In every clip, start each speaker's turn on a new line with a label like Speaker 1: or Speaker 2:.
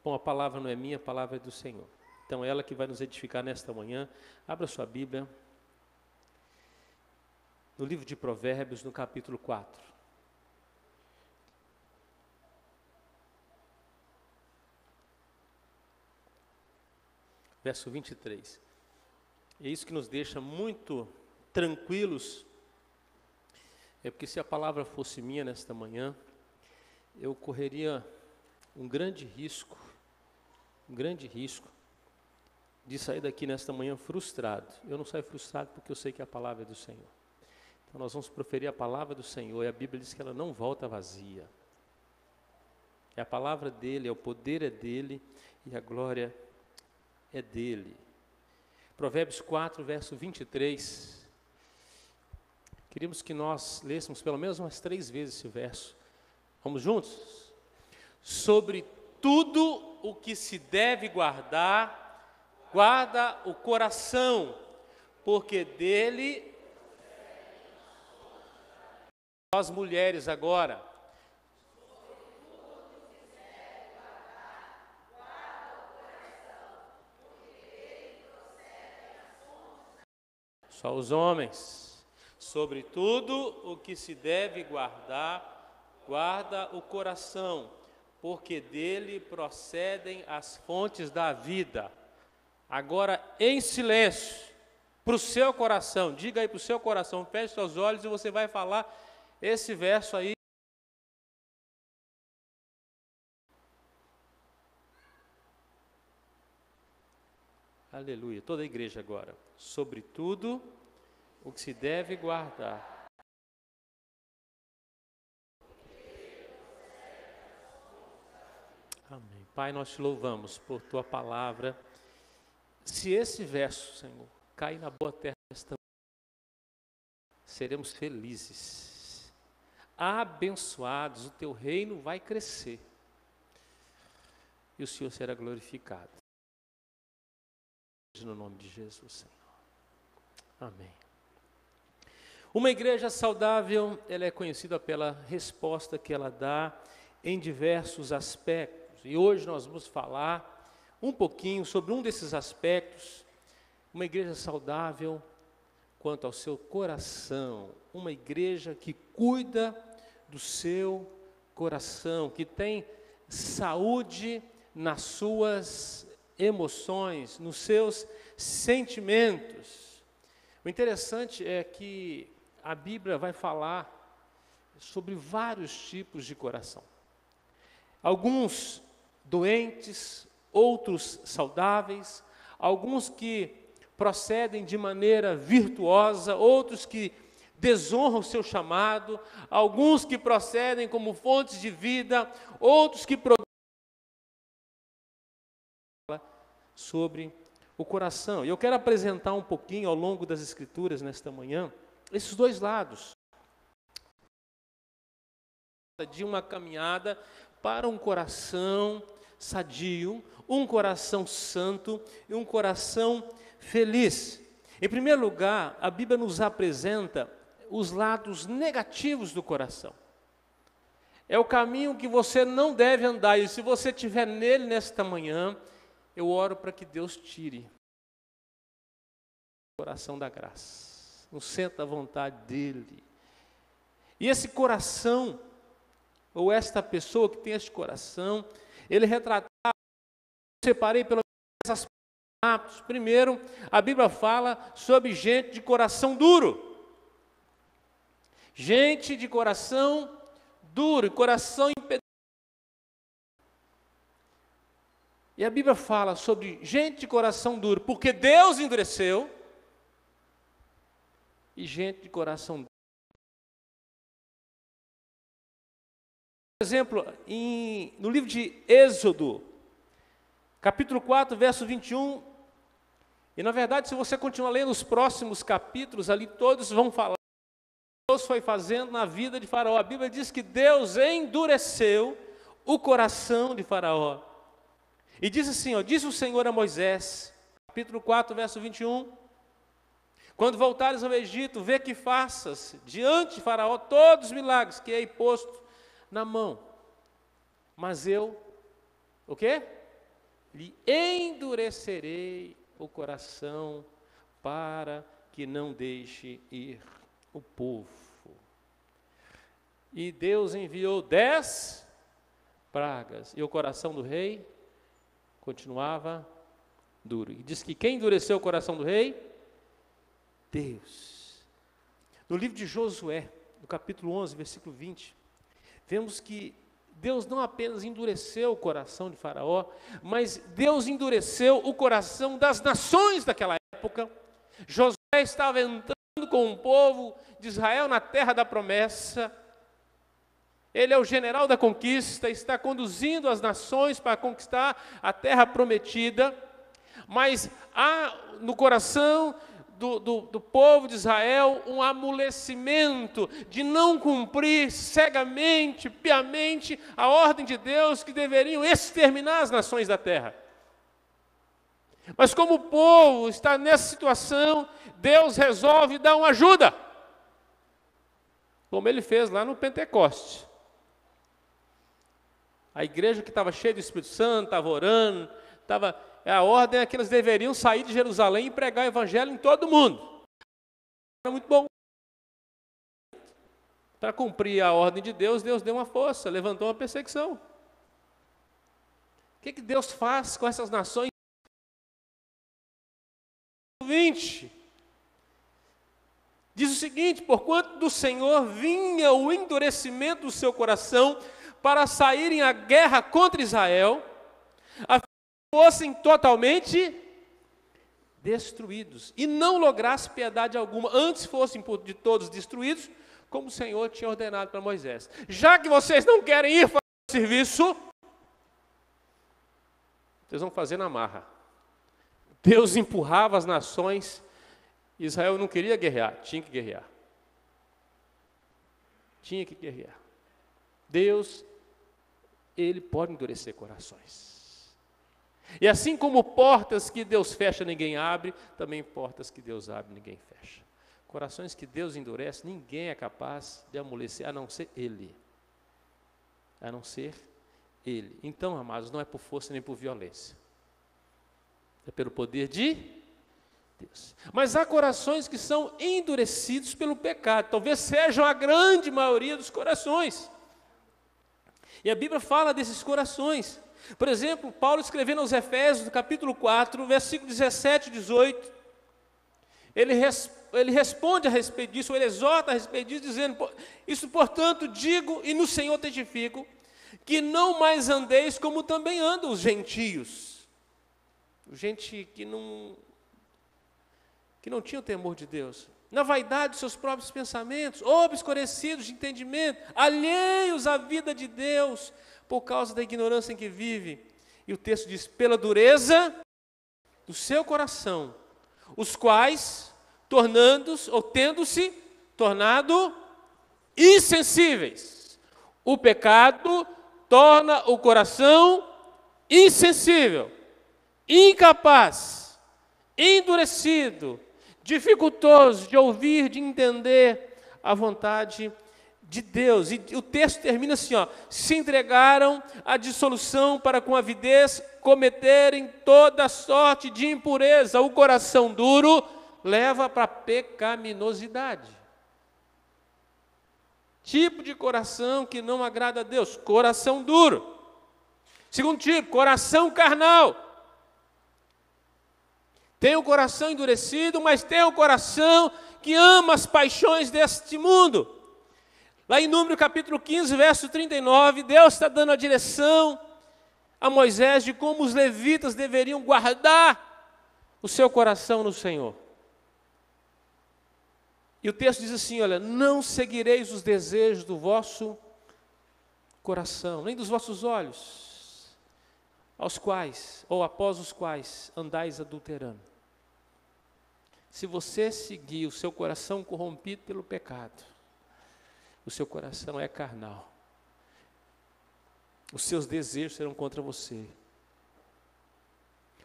Speaker 1: Bom, a palavra não é minha, a palavra é do Senhor. Então, ela que vai nos edificar nesta manhã. Abra sua Bíblia. No livro de Provérbios, no capítulo 4. Verso 23. É isso que nos deixa muito tranquilos. É porque se a palavra fosse minha nesta manhã, eu correria um grande risco de sair daqui nesta manhã frustrado. Eu não saio frustrado porque eu sei que a palavra é do Senhor. Então nós vamos proferir a palavra do Senhor, e a Bíblia diz que ela não volta vazia. É a palavra dele, é o poder é dele, e a glória é dele. Provérbios 4, verso 23. Queríamos que nós lêssemos pelo menos umas 3 vezes esse verso. Vamos juntos? Sobre tudo o que se deve guardar, guarda o coração, porque dele... Nós mulheres agora. Só os homens. Sobre tudo o que se deve guardar, guarda o coração, porque dele procedem as fontes da vida. Agora, em silêncio, para o seu coração, diga aí para o seu coração, feche seus olhos e você vai falar esse verso aí. Aleluia. Toda a igreja agora. Sobre tudo o que se deve guardar. Amém. Pai, nós te louvamos por tua palavra. Se esse verso, Senhor, cair na boa terra desta manhã, seremos felizes. Abençoados, o teu reino vai crescer e o Senhor será glorificado. No nome de Jesus, Senhor. Amém. Uma igreja saudável, ela é conhecida pela resposta que ela dá em diversos aspectos. E hoje nós vamos falar um pouquinho sobre um desses aspectos. Uma igreja saudável quanto ao seu coração, uma igreja que cuida do seu coração, que tem saúde nas suas emoções, nos seus sentimentos. O interessante é que a Bíblia vai falar sobre vários tipos de coração. Alguns doentes, outros saudáveis, alguns que procedem de maneira virtuosa, outros que desonram o seu chamado, alguns que procedem como fontes de vida, outros que sobre o coração. E eu quero apresentar um pouquinho ao longo das Escrituras nesta manhã, esses dois lados de uma caminhada para um coração sadio, um coração santo e um coração feliz. Em primeiro lugar, a Bíblia nos apresenta os lados negativos do coração. É o caminho que você não deve andar, e se você estiver nele nesta manhã, eu oro para que Deus tire o coração da graça, no centro da vontade dEle. E esse coração, ou esta pessoa que tem este coração, ele é retratado, eu separei pelo menos essas partes. Primeiro, a Bíblia fala sobre gente de coração duro. Gente de coração duro, coração impedente. E a Bíblia fala sobre gente de coração duro, porque Deus endureceu, e gente de coração duro. Por exemplo, no livro de Êxodo, capítulo 4, verso 21, e na verdade, se você continuar lendo os próximos capítulos, ali todos vão falar o que Deus foi fazendo na vida de Faraó. A Bíblia diz que Deus endureceu o coração de Faraó. E diz assim, disse o Senhor a Moisés, capítulo 4, verso 21, quando voltares ao Egito, vê que faças diante de Faraó todos os milagres que hei posto na mão. Mas eu, o quê? lhe endurecerei o coração para que não deixe ir o povo. E Deus enviou 10 pragas, e o coração do rei continuava duro. E diz que quem endureceu o coração do rei? Deus. No livro de Josué, no capítulo 11, versículo 20, vemos que Deus não apenas endureceu o coração de Faraó, mas Deus endureceu o coração das nações daquela época. Josué estava entrando com o povo de Israel na terra da promessa. Ele é o general da conquista, está conduzindo as nações para conquistar a terra prometida, mas há no coração do povo de Israel um amolecimento de não cumprir cegamente, piamente, a ordem de Deus que deveriam exterminar as nações da terra. Mas como o povo está nessa situação, Deus resolve dar uma ajuda, como ele fez lá no Pentecoste. A igreja que estava cheia do Espírito Santo, estava orando, a ordem é que eles deveriam sair de Jerusalém e pregar o evangelho em todo mundo. Era muito bom. Para cumprir a ordem de Deus, Deus deu uma força, levantou uma perseguição. O que Deus faz com essas nações? 20. Diz o seguinte: porquanto do Senhor vinha o endurecimento do seu coração para saírem à guerra contra Israel, a fim de que fossem totalmente destruídos, e não lograsse piedade alguma, antes fossem de todos destruídos, como o Senhor tinha ordenado para Moisés. Já que vocês não querem ir fazer o serviço, vocês vão fazer na marra. Deus empurrava as nações, Israel não queria guerrear, tinha que guerrear. Tinha que guerrear. Deus, Ele pode endurecer corações. E assim como portas que Deus fecha, ninguém abre, também portas que Deus abre, ninguém fecha. Corações que Deus endurece, ninguém é capaz de amolecer, a não ser Ele. A não ser Ele. Então, amados, não é por força nem por violência. É pelo poder de Deus. Mas há corações que são endurecidos pelo pecado. Talvez sejam a grande maioria dos corações. E a Bíblia fala desses corações. Por exemplo, Paulo escrevendo aos Efésios, no capítulo 4, versículo 17 e 18, ele responde a respeito disso, ele exorta a respeito disso, dizendo: isso, portanto, digo e no Senhor testifico, que não mais andeis como também andam os gentios. Gente que não tinha o temor de Deus, na vaidade dos seus próprios pensamentos, obscurecidos de entendimento, alheios à vida de Deus, por causa da ignorância em que vive. E o texto diz: pela dureza do seu coração, os quais, tornando-se, ou tendo-se tornado insensíveis. O pecado torna o coração insensível, incapaz, endurecido, dificultoso de ouvir, de entender a vontade de Deus. E o texto termina assim, ó: se entregaram à dissolução para com avidez cometerem toda sorte de impureza. O coração duro leva para a pecaminosidade. Tipo de coração que não agrada a Deus, coração duro. Segundo tipo, coração carnal. Tem o coração endurecido, mas tem o coração que ama as paixões deste mundo. Lá em Número capítulo 15, verso 39, Deus está dando a direção a Moisés de como os levitas deveriam guardar o seu coração no Senhor. E o texto diz assim, olha: não seguireis os desejos do vosso coração, nem dos vossos olhos, aos quais, ou após os quais, andais adulterando. Se você seguir o seu coração corrompido pelo pecado, o seu coração é carnal. Os seus desejos serão contra você.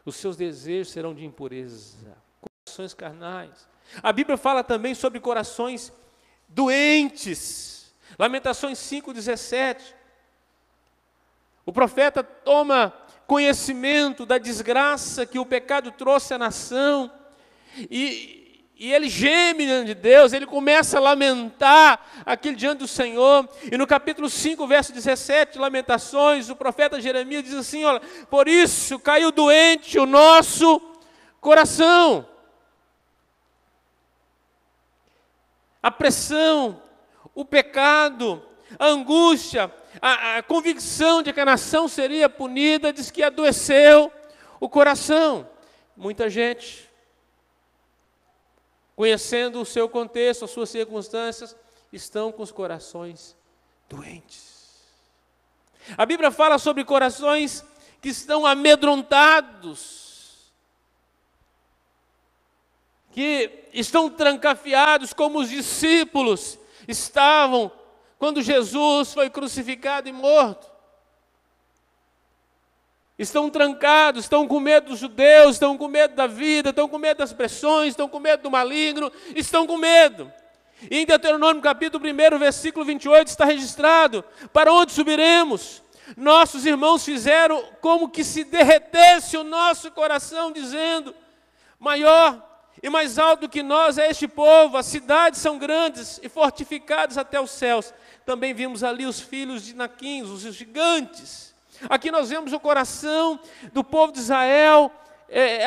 Speaker 1: Os seus desejos serão de impureza. Corações carnais. A Bíblia fala também sobre corações doentes. Lamentações 5:17. O profeta toma conhecimento da desgraça que o pecado trouxe à nação, e ele geme diante de Deus, ele começa a lamentar aquilo diante do Senhor, e no capítulo 5, verso 17, Lamentações, o profeta Jeremias diz assim, olha, por isso caiu doente o nosso coração. A pressão, o pecado, a angústia, a convicção de que a nação seria punida, diz que adoeceu o coração. Muita gente, conhecendo o seu contexto, as suas circunstâncias, estão com os corações doentes. A Bíblia fala sobre corações que estão amedrontados, que estão trancafiados, como os discípulos estavam quando Jesus foi crucificado e morto. Estão trancados, estão com medo dos judeus, estão com medo da vida, estão com medo das pressões, estão com medo do maligno, estão com medo. E em Deuteronômio capítulo 1, versículo 28, está registrado, para onde subiremos? Nossos irmãos fizeram como que se derretesse o nosso coração, dizendo, maior e mais alto do que nós é este povo, as cidades são grandes e fortificadas até os céus. Também vimos ali os filhos de Naquim, os gigantes. Aqui nós vemos o coração do povo de Israel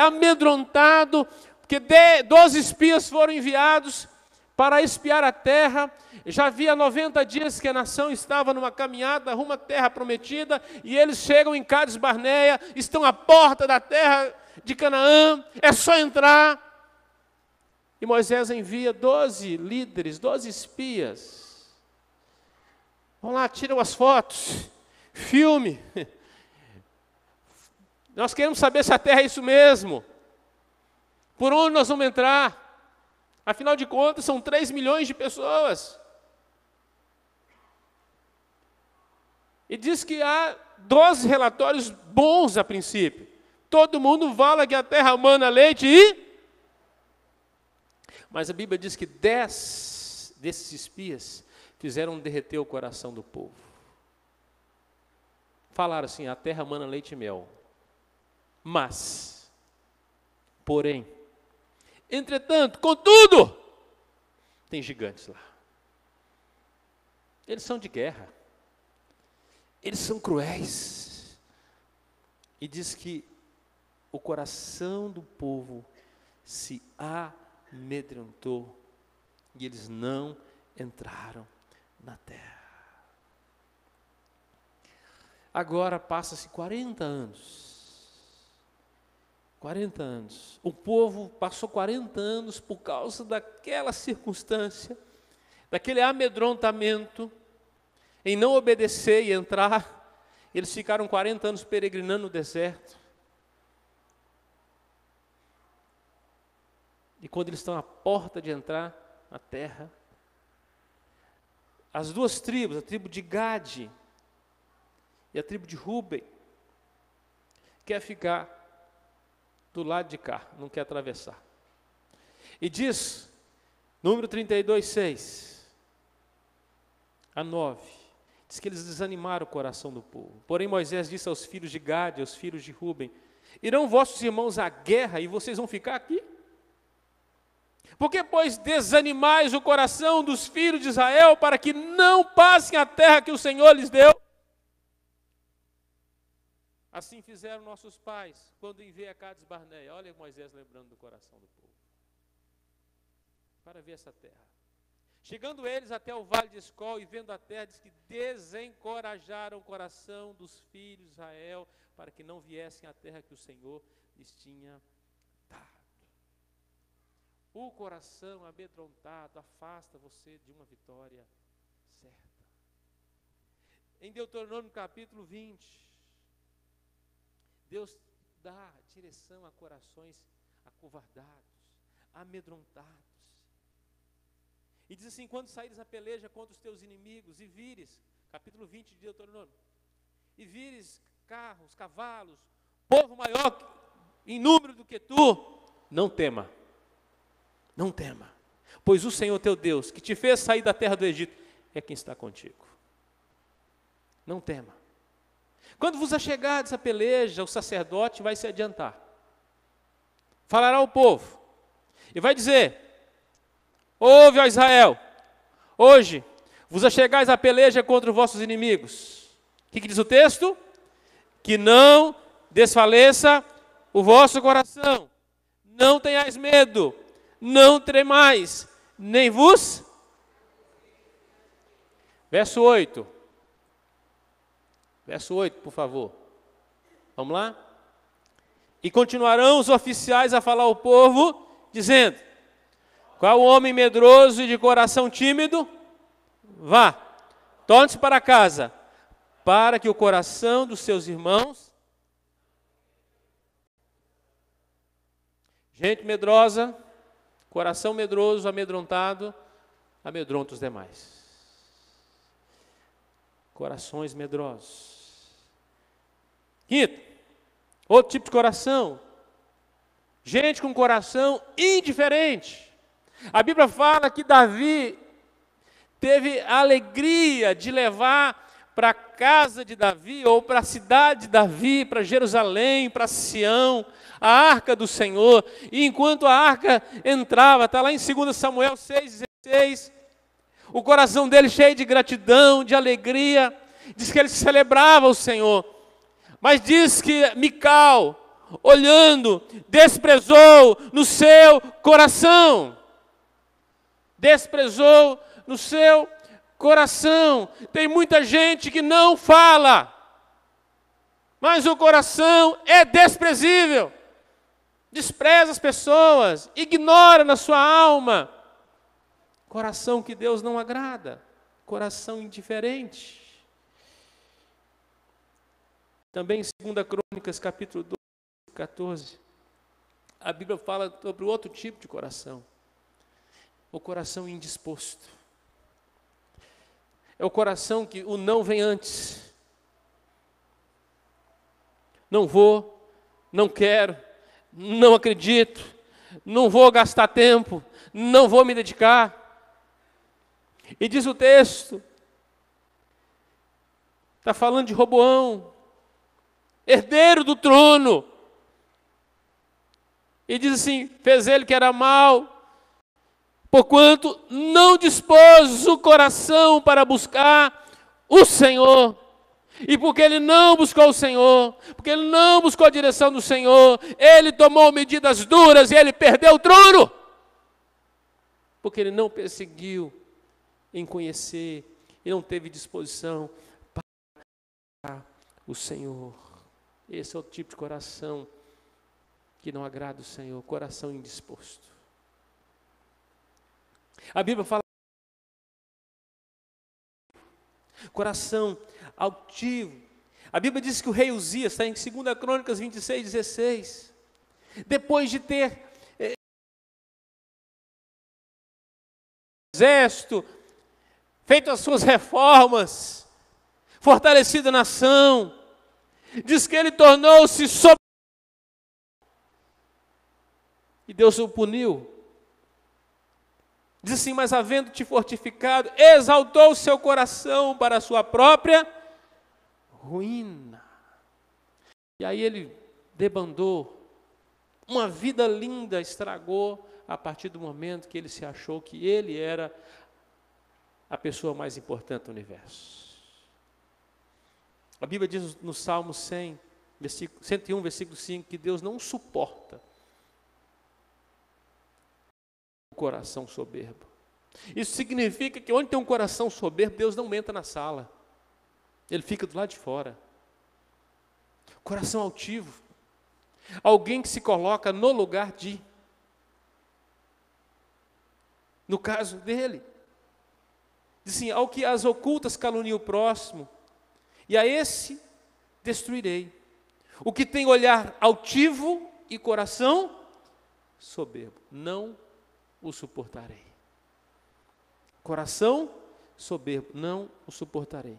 Speaker 1: amedrontado, porque 12 espias foram enviados para espiar a terra. Já havia 90 dias que a nação estava numa caminhada rumo à terra prometida, e eles chegam em Cades Barneia, estão à porta da terra de Canaã, é só entrar. E Moisés envia 12 líderes, 12 espias. Vão lá, tiram as fotos, filme. Nós queremos saber se a terra é isso mesmo. Por onde nós vamos entrar? Afinal de contas, são 3 milhões de pessoas. E diz que há 12 relatórios bons a princípio. Todo mundo fala que a terra mana leite e... Mas a Bíblia diz que 10 desses espias fizeram derreter o coração do povo. Falaram assim, a terra mana leite e mel. Mas, porém, entretanto, contudo, tem gigantes lá. Eles são de guerra. Eles são cruéis. E diz que o coração do povo se amedrontou e eles não entraram na terra. Agora passa-se 40 anos. 40 anos. O povo passou 40 anos por causa daquela circunstância, daquele amedrontamento, em não obedecer e entrar. Eles ficaram 40 anos peregrinando no deserto. E quando eles estão à porta de entrar na terra, as duas tribos, a tribo de Gade e a tribo de Ruben, quer ficar do lado de cá, não quer atravessar. E diz, número 32, 6 a 9, diz que eles desanimaram o coração do povo. Porém Moisés disse aos filhos de Gade, aos filhos de Ruben, irão vossos irmãos à guerra e vocês vão ficar aqui? Por que, pois, desanimais o coração dos filhos de Israel para que não passem a terra que o Senhor lhes deu? Assim fizeram nossos pais, quando enviei a Cades Barneia. Olha Moisés lembrando do coração do povo. Para ver essa terra. Chegando eles até o vale de Escol e vendo a terra, diz que desencorajaram o coração dos filhos de Israel para que não viessem à terra que o Senhor lhes tinha dado. O coração amedrontado afasta você de uma vitória certa. Em Deuteronômio capítulo 20, Deus dá direção a corações acovardados, amedrontados. E diz assim, quando saíres a peleja contra os teus inimigos e vires, capítulo 20 de Deuteronômio, e vires carros, cavalos, povo maior em número do que tu, não tema. Não tema, pois o Senhor teu Deus, que te fez sair da terra do Egito, é quem está contigo. Não tema. Quando vos achegardes à peleja, o sacerdote vai se adiantar. Falará ao povo e vai dizer: ouve, ó Israel, hoje vos achegais à peleja contra os vossos inimigos. O que diz o texto? Que não desfaleça o vosso coração, não tenhais medo, não tremais, nem vos... Verso 8. Verso 8, por favor. Vamos lá? E continuarão os oficiais a falar ao povo, dizendo: qual homem medroso e de coração tímido? Vá, torne-se para casa, para que o coração dos seus irmãos... Gente medrosa, coração medroso, amedrontado, amedronta os demais. Corações medrosos. Quinto, outro tipo de coração. Gente com coração indiferente. A Bíblia fala que Davi teve a alegria de levar para a casa de Davi, ou para a cidade de Davi, para Jerusalém, para Sião, a arca do Senhor. E enquanto a arca entrava, está lá em 2 Samuel 6,16, o coração dele cheio de gratidão, de alegria, diz que ele celebrava o Senhor. Mas diz que Mical, olhando, desprezou no seu coração. Desprezou no seu coração. Tem muita gente que não fala, mas o coração é desprezível. Despreza as pessoas, ignora na sua alma. Coração que Deus não agrada, coração indiferente. Também em 2 Crônicas, capítulo 12, 14, a Bíblia fala sobre outro tipo de coração. O coração indisposto. É o coração que o não vem antes. Não vou, não quero, não acredito, não vou gastar tempo, não vou me dedicar. E diz o texto, está falando de Roboão, herdeiro do trono. E diz assim: fez ele que era mal, porquanto não dispôs o coração para buscar o Senhor. E porque ele não buscou o Senhor, porque ele não buscou a direção do Senhor, ele tomou medidas duras e ele perdeu o trono. Porque ele não perseguiu em conhecer e não teve disposição para o Senhor. Esse é o tipo de coração que não agrada o Senhor, coração indisposto. A Bíblia fala coração altivo. A Bíblia diz que o rei Uzias, está em 2 Crônicas 26, 16, depois de ter exército, feito as suas reformas, fortalecido a nação, diz que ele tornou-se soberano. E Deus o puniu. Diz assim: mas havendo te fortificado, exaltou o seu coração para a sua própria ruína. E aí ele debandou. Uma vida linda estragou a partir do momento que ele se achou que ele era a pessoa mais importante do universo. A Bíblia diz no Salmo 101, versículo 5, que Deus não suporta o coração soberbo. Isso significa que onde tem um coração soberbo, Deus não entra na sala. Ele fica do lado de fora. Coração altivo. Alguém que se coloca no lugar de. No caso dele. Diz assim: ao que as ocultas calunia o próximo, e a esse destruirei. O que tem olhar altivo e coração soberbo, não o suportarei. Coração soberbo, não o suportarei.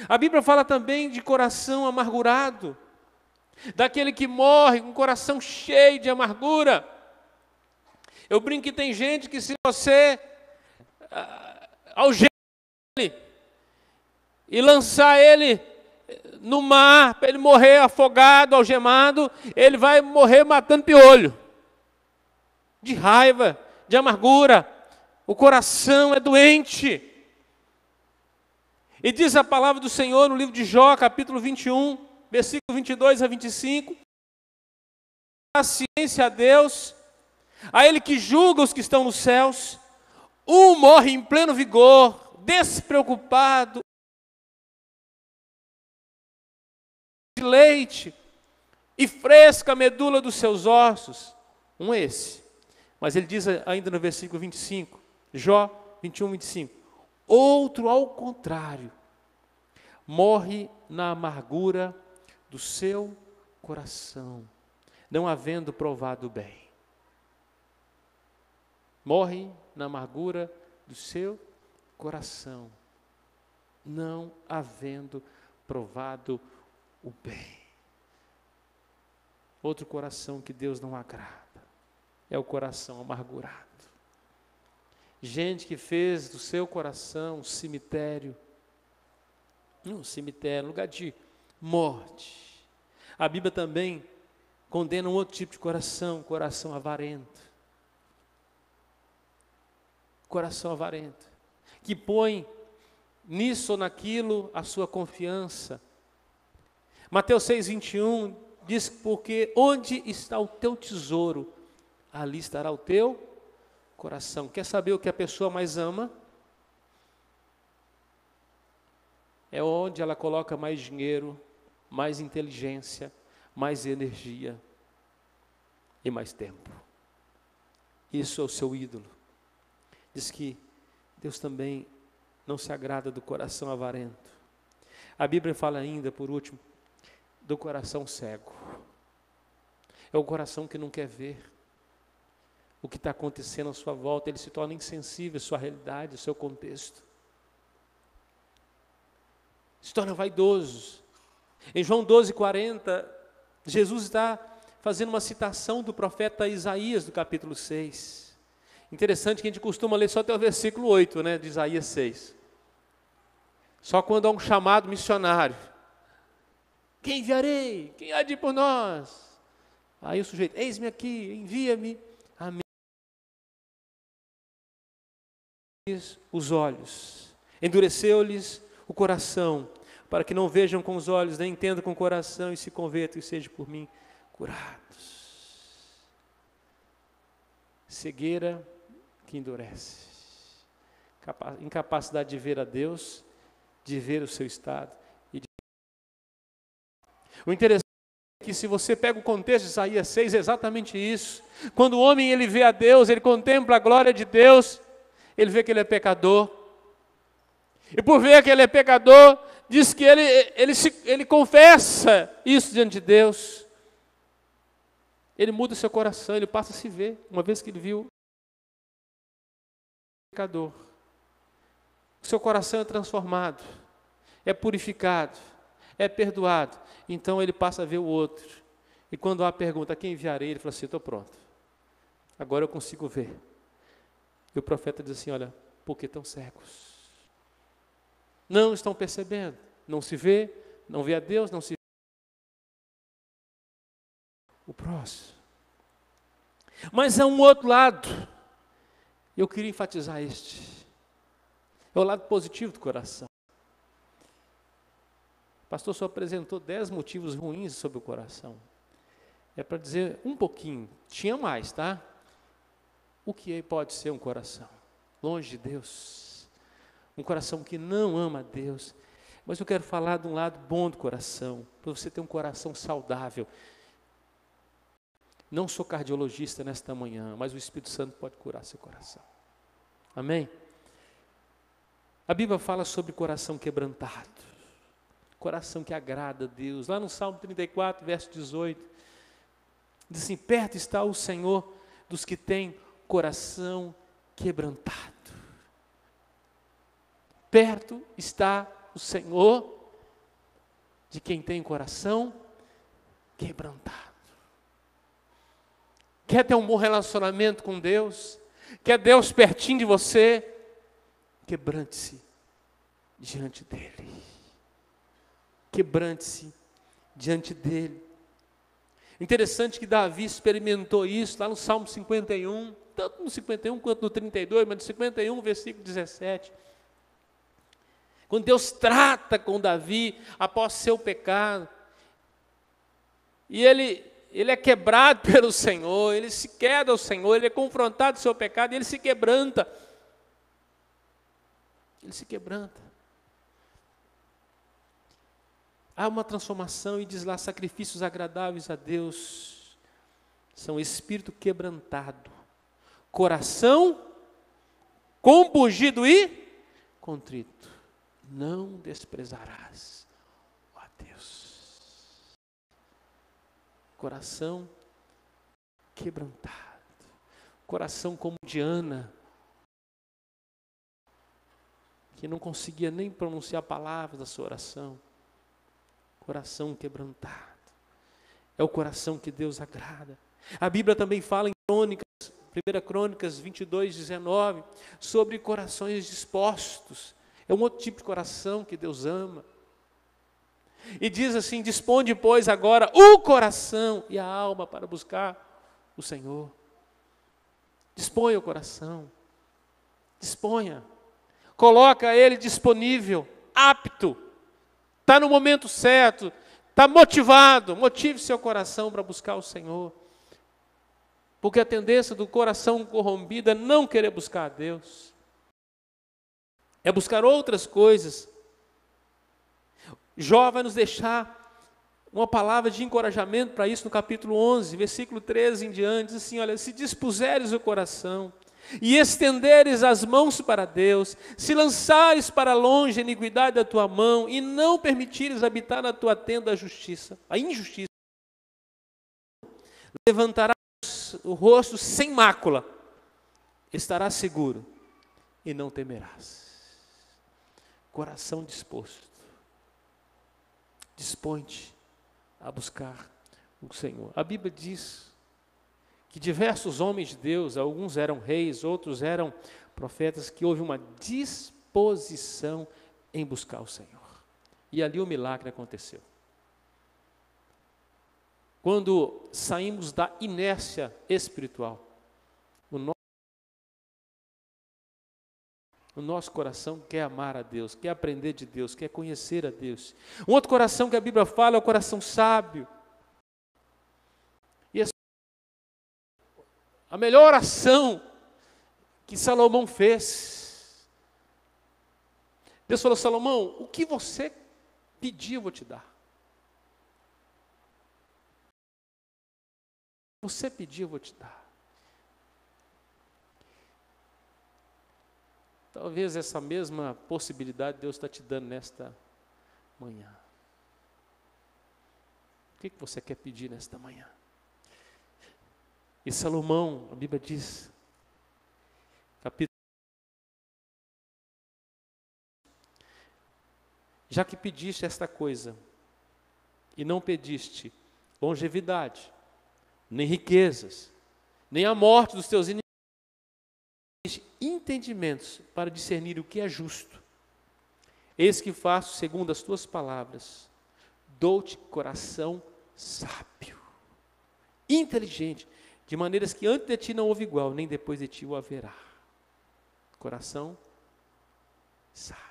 Speaker 1: A Bíblia fala também de coração amargurado, daquele que morre com o coração cheio de amargura. Eu brinco que tem gente que, se você algemar ele e lançar ele no mar, para ele morrer afogado, algemado, ele vai morrer matando piolho, de raiva, de amargura. O coração é doente. E diz a palavra do Senhor no livro de Jó, capítulo 21, versículo 22 a 25. Paciência a Deus, a Ele que julga os que estão nos céus. Um morre em pleno vigor, despreocupado, de leite e fresca a medula dos seus ossos. Um esse. Mas ele diz ainda no versículo 25, Jó 21, 25. Outro, ao contrário, morre na amargura do seu coração, não havendo provado o bem. Morre na amargura do seu coração, não havendo provado o bem. Outro coração que Deus não agrada é o coração amargurado. Gente que fez do seu coração um cemitério, lugar de morte. A Bíblia também condena um outro tipo de coração, coração avarento. Coração avarento, que põe nisso ou naquilo a sua confiança. Mateus 6,21 diz: porque onde está o teu tesouro, ali estará o teu coração. Quer saber o que a pessoa mais ama? É onde ela coloca mais dinheiro, mais inteligência, mais energia e mais tempo. Isso é o seu ídolo. Diz que Deus também não se agrada do coração avarento. A Bíblia fala ainda, por último, do coração cego. É o coração que não quer ver o que está acontecendo à sua volta. Ele se torna insensível à sua realidade, ao seu contexto. Se torna vaidoso. Em João 12:40, Jesus está fazendo uma citação do profeta Isaías, do capítulo 6. Interessante que a gente costuma ler só até o versículo 8, de Isaías 6. Só quando há um chamado missionário. Quem enviarei? Quem há de ir por nós? Aí o sujeito: eis-me aqui, envia-me. Amém. Os olhos, endureceu-lhes o coração, para que não vejam com os olhos, nem entendam com o coração, e se convertam e sejam por mim curados. Cegueira que endurece, incapacidade de ver a Deus, de ver o seu estado. O interessante é que, se você pega o contexto de Isaías 6, é exatamente isso. Quando o homem ele vê a Deus, ele contempla a glória de Deus, ele vê que ele é pecador. E por ver que ele é pecador, diz que ele confessa isso diante de Deus. Ele muda o seu coração, ele passa a se ver, uma vez que ele viu o pecador. O seu coração é transformado, é purificado, é perdoado. Então ele passa a ver o outro. E quando há a pergunta: quem enviarei? Ele fala assim: estou pronto. Agora eu consigo ver. E o profeta diz assim: olha, por que tão cegos? Não estão percebendo. Não se vê, não vê a Deus, não se vê o próximo. Mas há um outro lado. Eu queria enfatizar este. É o lado positivo do coração. O pastor só apresentou 10 motivos ruins sobre o coração. É para dizer um pouquinho. Tinha mais, tá? O que pode ser um coração longe de Deus? Um coração que não ama a Deus. Mas eu quero falar de um lado bom do coração, para você ter um coração saudável. Não sou cardiologista nesta manhã, mas o Espírito Santo pode curar seu coração. Amém? A Bíblia fala sobre coração quebrantado, coração que agrada a Deus. Lá no Salmo 34, verso 18, diz assim: perto está o Senhor dos que têm coração quebrantado. Perto está o Senhor de quem tem coração quebrantado. Quer ter um bom relacionamento com Deus? Quer Deus pertinho de você? Quebrante-se diante dEle. quebrante-se diante dele. Interessante que Davi experimentou isso lá no Salmo 51, tanto no 51 quanto no 32, mas no 51, versículo 17. Quando Deus trata com Davi após seu pecado, e ele é quebrado pelo Senhor, ele se queda ao Senhor, ele é confrontado com o seu pecado, e ele se quebranta. Ele se quebranta. Há uma transformação e diz lá, sacrifícios agradáveis a Deus são espírito quebrantado, coração compungido e contrito. Não desprezarás, ó Deus. Coração quebrantado, coração como de Ana, que não conseguia nem pronunciar palavras da sua oração. Coração quebrantado. É o coração que Deus agrada. A Bíblia também fala em Crônicas, 1 Crônicas 22, 19, sobre corações dispostos. É um outro tipo de coração que Deus ama. E diz assim, dispõe, pois, agora o coração e a alma para buscar o Senhor. Disponha o coração. Disponha. Coloca ele disponível, apto. Está no momento certo, está motivado, motive seu coração para buscar o Senhor. Porque a tendência do coração corrompido é não querer buscar a Deus. É buscar outras coisas. Jó vai nos deixar uma palavra de encorajamento para isso no capítulo 11, versículo 13 em diante. Diz assim, olha, se dispuseres o coração e estenderes as mãos para Deus, se lançares para longe a iniquidade da tua mão e não permitires habitar na tua tenda a injustiça, levantarás o rosto sem mácula, estarás seguro e não temerás. Coração disposto, dispõe-te a buscar o Senhor. A Bíblia diz que diversos homens de Deus, alguns eram reis, outros eram profetas, que houve uma disposição em buscar o Senhor. E ali o milagre aconteceu. Quando saímos da inércia espiritual, o nosso coração quer amar a Deus, quer aprender de Deus, quer conhecer a Deus. Um outro coração que a Bíblia fala é o coração sábio. E a melhor oração que Salomão fez, Deus falou, Salomão, o que você pedir eu vou te dar. Você pedir eu vou te dar. Talvez essa mesma possibilidade Deus está te dando nesta manhã. O que você quer pedir nesta manhã? E Salomão, a Bíblia diz, capítulo, já que pediste esta coisa, e não pediste longevidade, nem riquezas, nem a morte dos teus inimigos, entendimentos para discernir o que é justo. Eis que faço segundo as tuas palavras, dou-te coração sábio, inteligente, de maneiras que antes de ti não houve igual, nem depois de ti o haverá. Coração sábio.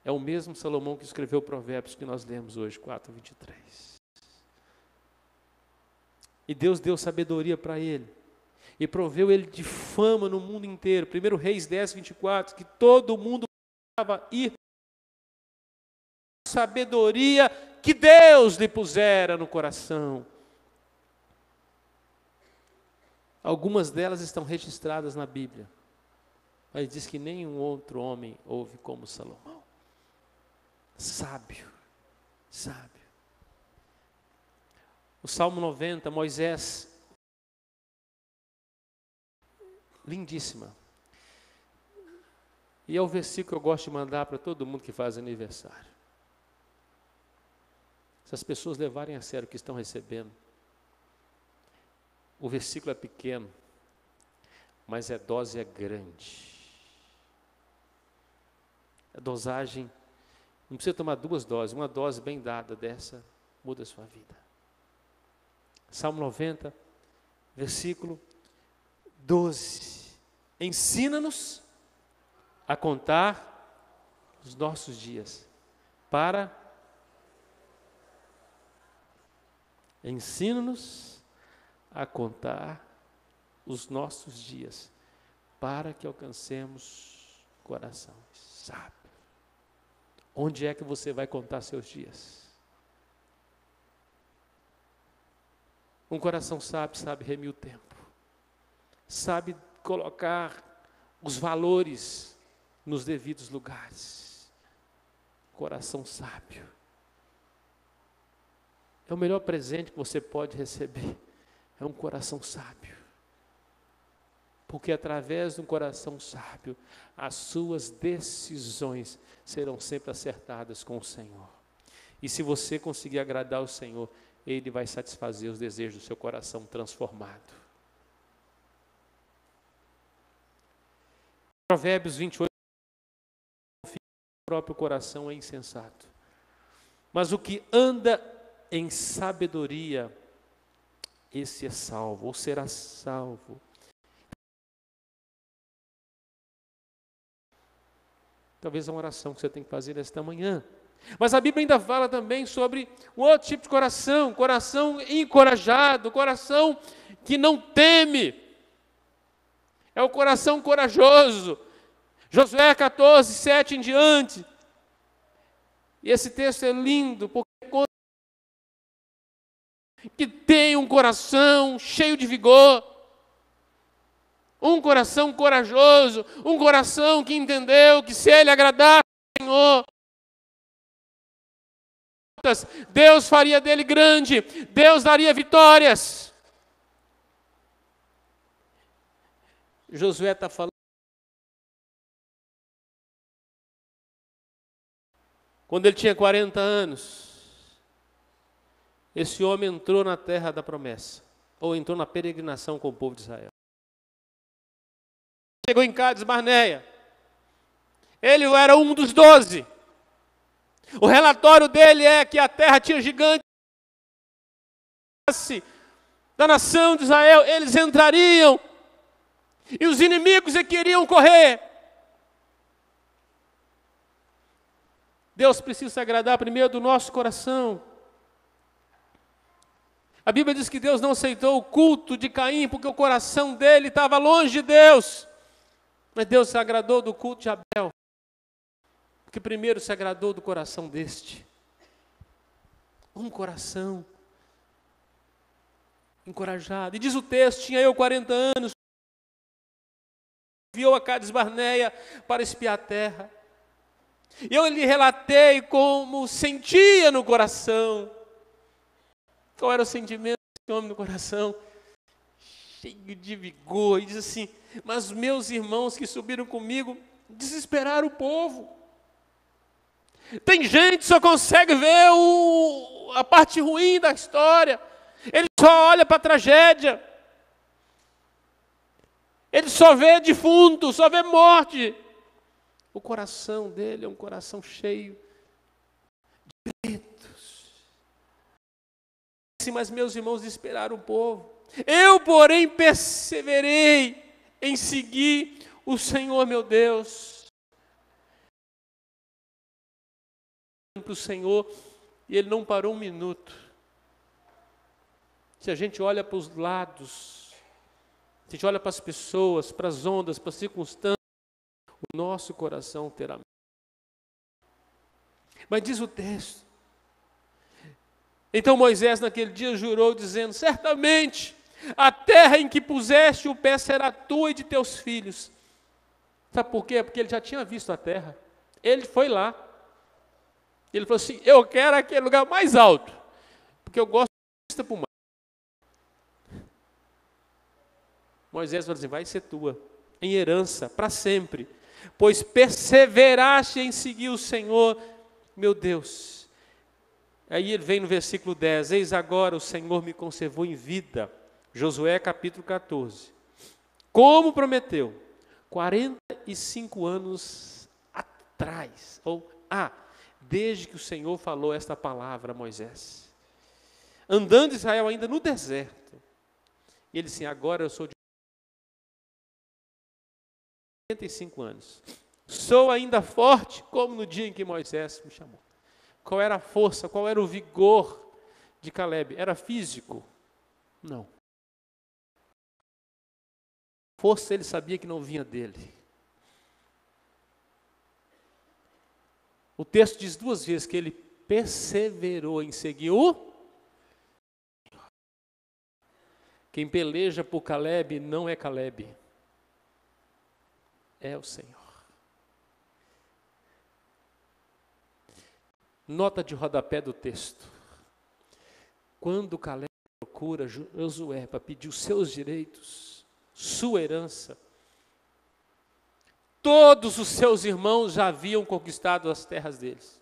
Speaker 1: É o mesmo Salomão que escreveu Provérbios que nós lemos hoje, 4:23. E Deus deu sabedoria para ele. E proveu ele de fama no mundo inteiro. 1 Reis 10:24, que todo mundo precisava ir. Sabedoria que Deus lhe pusera no coração. Algumas delas estão registradas na Bíblia. Mas diz que nenhum outro homem houve como Salomão. Sábio, sábio. O Salmo 90, Moisés, lindíssima. E é o versículo que eu gosto de mandar para todo mundo que faz aniversário. Se as pessoas levarem a sério o que estão recebendo, o versículo é pequeno, mas a dose é grande. A dosagem Não precisa tomar 2 doses, uma dose bem dada dessa muda a sua vida. Salmo 90, versículo 12. Ensina-nos a contar os nossos dias para... Ensina-nos a contar os nossos dias para que alcancemos coração sábio. Onde é que você vai contar seus dias? Um coração sábio sabe remir o tempo, sabe colocar os valores nos devidos lugares. Coração sábio é o melhor presente que você pode receber, é um coração sábio. Porque através de um coração sábio, as suas decisões serão sempre acertadas com o Senhor. E se você conseguir agradar o Senhor, Ele vai satisfazer os desejos do seu coração transformado. Provérbios 28, o próprio coração é insensato, mas o que anda em sabedoria, esse é salvo, ou será salvo. Talvez é uma oração que você tem que fazer nesta manhã. Mas a Bíblia ainda fala também sobre um outro tipo de coração, coração encorajado, coração que não teme. É o coração corajoso. Josué 14, 7 em diante. E esse texto é lindo, porque que tem um coração cheio de vigor, um coração corajoso, um coração que entendeu que se ele agradar ao Senhor, Deus faria dele grande, Deus daria vitórias. Josué está falando. Quando ele tinha 40 anos, esse homem entrou na terra da promessa, ou entrou na peregrinação com o povo de Israel. Chegou em Cádiz Barneia. Ele era um dos 12. O relatório dele é que a terra tinha gigantes da nação de Israel. Eles entrariam e os inimigos queriam correr. Deus precisa se agradar primeiro do nosso coração. A Bíblia diz que Deus não aceitou o culto de Caim porque o coração dele estava longe de Deus. Mas Deus se agradou do culto de Abel, porque primeiro se agradou do coração deste. Um coração encorajado. E diz o texto, tinha eu 40 anos, enviou a Cádiz Barneia para espiar a terra. E eu lhe relatei como sentia no coração. Qual era o sentimento desse homem no coração? Cheio de vigor. E diz assim, mas meus irmãos que subiram comigo desesperaram o povo. Tem gente que só consegue ver a parte ruim da história. Ele só olha para a tragédia. Ele só vê defunto, só vê morte. O coração dele é um coração cheio de gritos. Mas meus irmãos desesperaram o povo. Eu, porém, perseverei em seguir o Senhor meu Deus. Para o Senhor, e Ele não parou um minuto. Se a gente olha para os lados, se a gente olha para as pessoas, para as ondas, para as circunstâncias, o nosso coração terá. Mas diz o texto, então Moisés naquele dia jurou dizendo, certamente a terra em que puseste o pé será tua e de teus filhos. Sabe por quê? Porque ele já tinha visto a terra. Ele foi lá. Ele falou assim, eu quero aquele lugar mais alto, porque eu gosto de vista para o mar. Moisés falou assim, vai ser tua, em herança, para sempre, pois perseveraste em seguir o Senhor, meu Deus. Aí ele vem no versículo 10, eis agora o Senhor me conservou em vida, Josué capítulo 14, como prometeu, 45 anos atrás, desde que o Senhor falou esta palavra a Moisés. Andando Israel ainda no deserto. E ele disse, agora eu sou de 85 anos. Sou ainda forte como no dia em que Moisés me chamou. Qual era a força, qual era o vigor de Caleb? Era físico? Não. Força ele sabia que não vinha dele. O texto diz 2 vezes que ele perseverou em seguir o... Quem peleja por Caleb não é Caleb, é o Senhor. Nota de rodapé do texto. Quando Caleb procura Josué para pedir os seus direitos, sua herança, todos os seus irmãos já haviam conquistado as terras deles.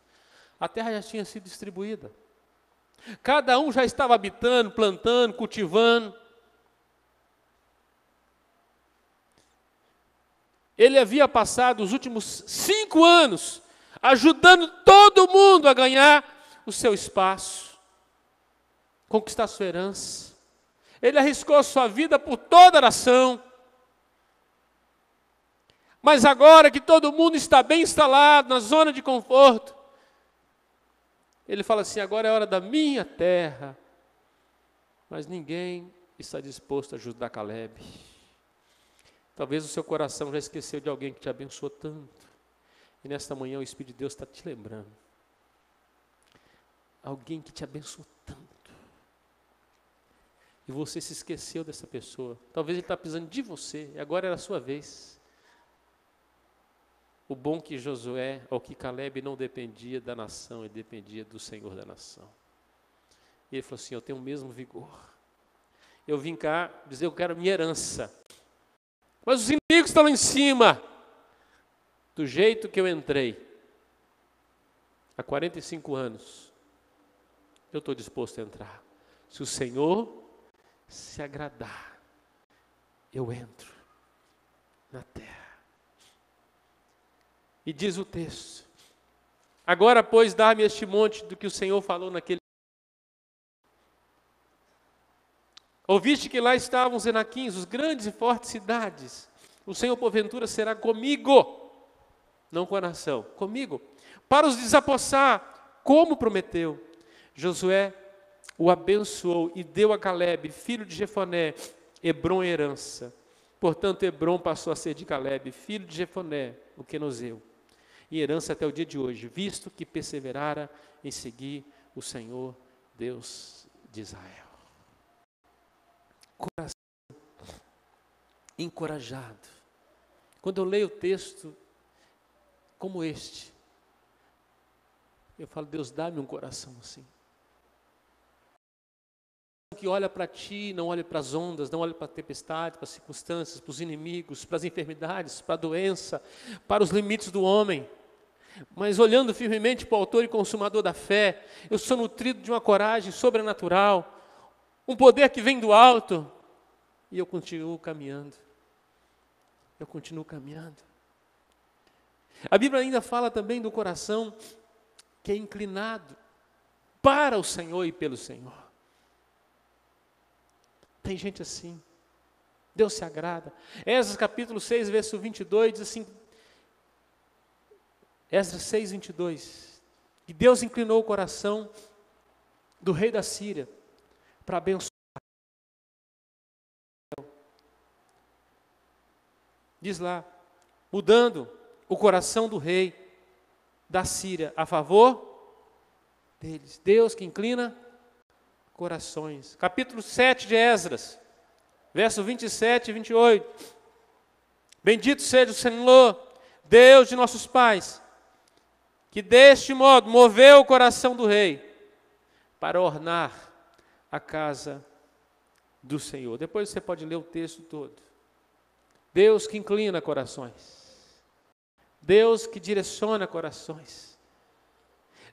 Speaker 1: A terra já tinha sido distribuída. Cada um já estava habitando, plantando, cultivando. Ele havia passado os últimos 5 anos ajudando todo mundo a ganhar o seu espaço, conquistar sua herança. Ele arriscou a sua vida por toda a nação. Mas agora que todo mundo está bem instalado, na zona de conforto, ele fala assim, agora é hora da minha terra. Mas ninguém está disposto a ajudar Caleb. Talvez o seu coração já esqueceu de alguém que te abençoou tanto. E nesta manhã o Espírito de Deus está te lembrando. Alguém que te abençoou tanto. E você se esqueceu dessa pessoa. Talvez ele está precisando de você. E agora era a sua vez. O bom que Josué, ou que Caleb não dependia da nação, ele dependia do Senhor da nação. E ele falou assim, eu tenho o mesmo vigor. Eu vim cá dizer, eu quero minha herança. Mas os inimigos estão lá em cima. Do jeito que eu entrei, há 45 anos, eu estou disposto a entrar. Se o Senhor se agradar, eu entro na terra. E diz o texto, agora, pois, dá-me este monte do que o Senhor falou naquele... Ouviste que lá estavam os Enaquins, os grandes e fortes cidades. O Senhor, porventura, será comigo, não com a nação, comigo, para os desapossar, como prometeu. Josué o abençoou e deu a Caleb, filho de Jefoné, Hebrom herança. Portanto, Hebrom passou a ser de Caleb, filho de Jefoné, o quenozeu, e herança até o dia de hoje, visto que perseverara em seguir o Senhor, Deus de Israel. Coração encorajado. Quando eu leio o texto como este, eu falo, Deus, dá-me um coração assim. Que olha para ti, não olha para as ondas, não olha para a tempestade, para as circunstâncias, para os inimigos, para as enfermidades, para a doença, para os limites do homem. Mas olhando firmemente para o autor e consumador da fé, eu sou nutrido de uma coragem sobrenatural, um poder que vem do alto, e eu continuo caminhando. Eu continuo caminhando. A Bíblia ainda fala também do coração que é inclinado para o Senhor e pelo Senhor. Tem gente assim. Deus se agrada. Esdras capítulo 6, verso 22, diz assim, Esdras 6, 22, que Deus inclinou o coração do rei da Síria para abençoar. Diz lá, mudando o coração do rei da Síria a favor deles. Deus que inclina corações. Capítulo 7 de Esdras, verso 27 e 28. Bendito seja o Senhor, Deus de nossos pais, que deste modo moveu o coração do rei para ornar a casa do Senhor. Depois você pode ler o texto todo. Deus que inclina corações. Deus que direciona corações.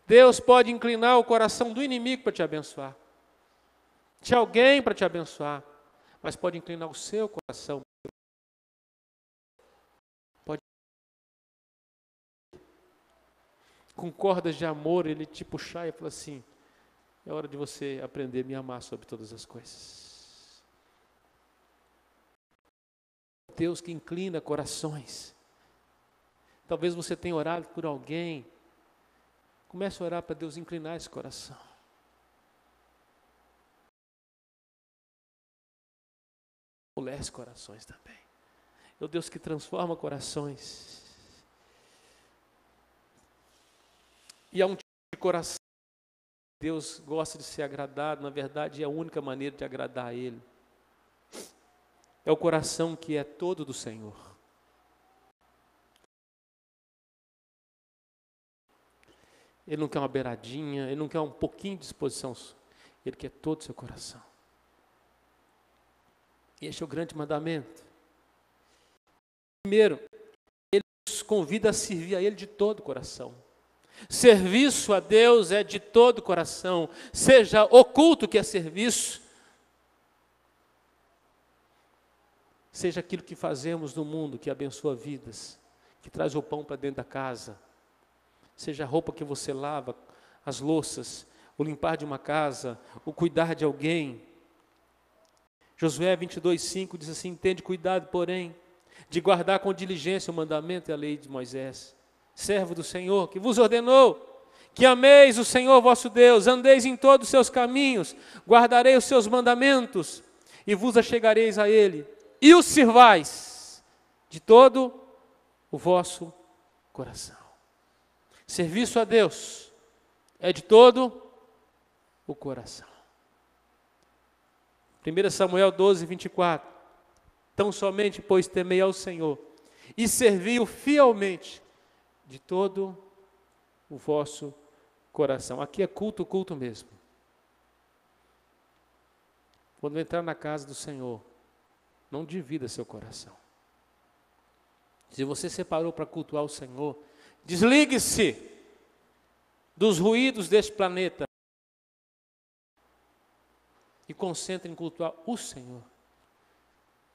Speaker 1: Deus pode inclinar o coração do inimigo para te abençoar. De alguém para te abençoar. Mas pode inclinar o seu coração. Pode. com cordas de amor, Ele te puxar e falar assim, é hora de você aprender a me amar sobre todas as coisas. Deus que inclina corações. Talvez você tenha orado por alguém, comece a orar para Deus inclinar esse coração. Amolece corações também. É o Deus que transforma corações. E há um tipo de coração que Deus gosta de ser agradado, na verdade é a única maneira de agradar a Ele. É o coração que é todo do Senhor. Ele não quer uma beiradinha, Ele não quer um pouquinho de disposição, Ele quer todo o seu coração. E este é o grande mandamento. Primeiro, Ele nos convida a servir a Ele de todo o coração. Serviço a Deus é de todo o coração, seja oculto que é serviço, seja aquilo que fazemos no mundo, que abençoa vidas, que traz o pão para dentro da casa, seja a roupa que você lava, as louças, o limpar de uma casa, o cuidar de alguém. Josué 22:5 diz assim, tende cuidado, porém, de guardar com diligência o mandamento e a lei de Moisés, servo do Senhor, que vos ordenou, que ameis o Senhor vosso Deus, andeis em todos os seus caminhos, guardarei os seus mandamentos, e vos achegareis a Ele, e o sirvais de todo o vosso coração. Serviço a Deus é de todo o coração. 1 Samuel 12:24, tão somente, pois, temei ao Senhor, e servi-o fielmente, de todo o vosso coração. Aqui é culto, culto mesmo. Quando entrar na casa do Senhor, não divida seu coração. Se você separou para cultuar o Senhor, desligue-se dos ruídos deste planeta e concentre em cultuar o Senhor.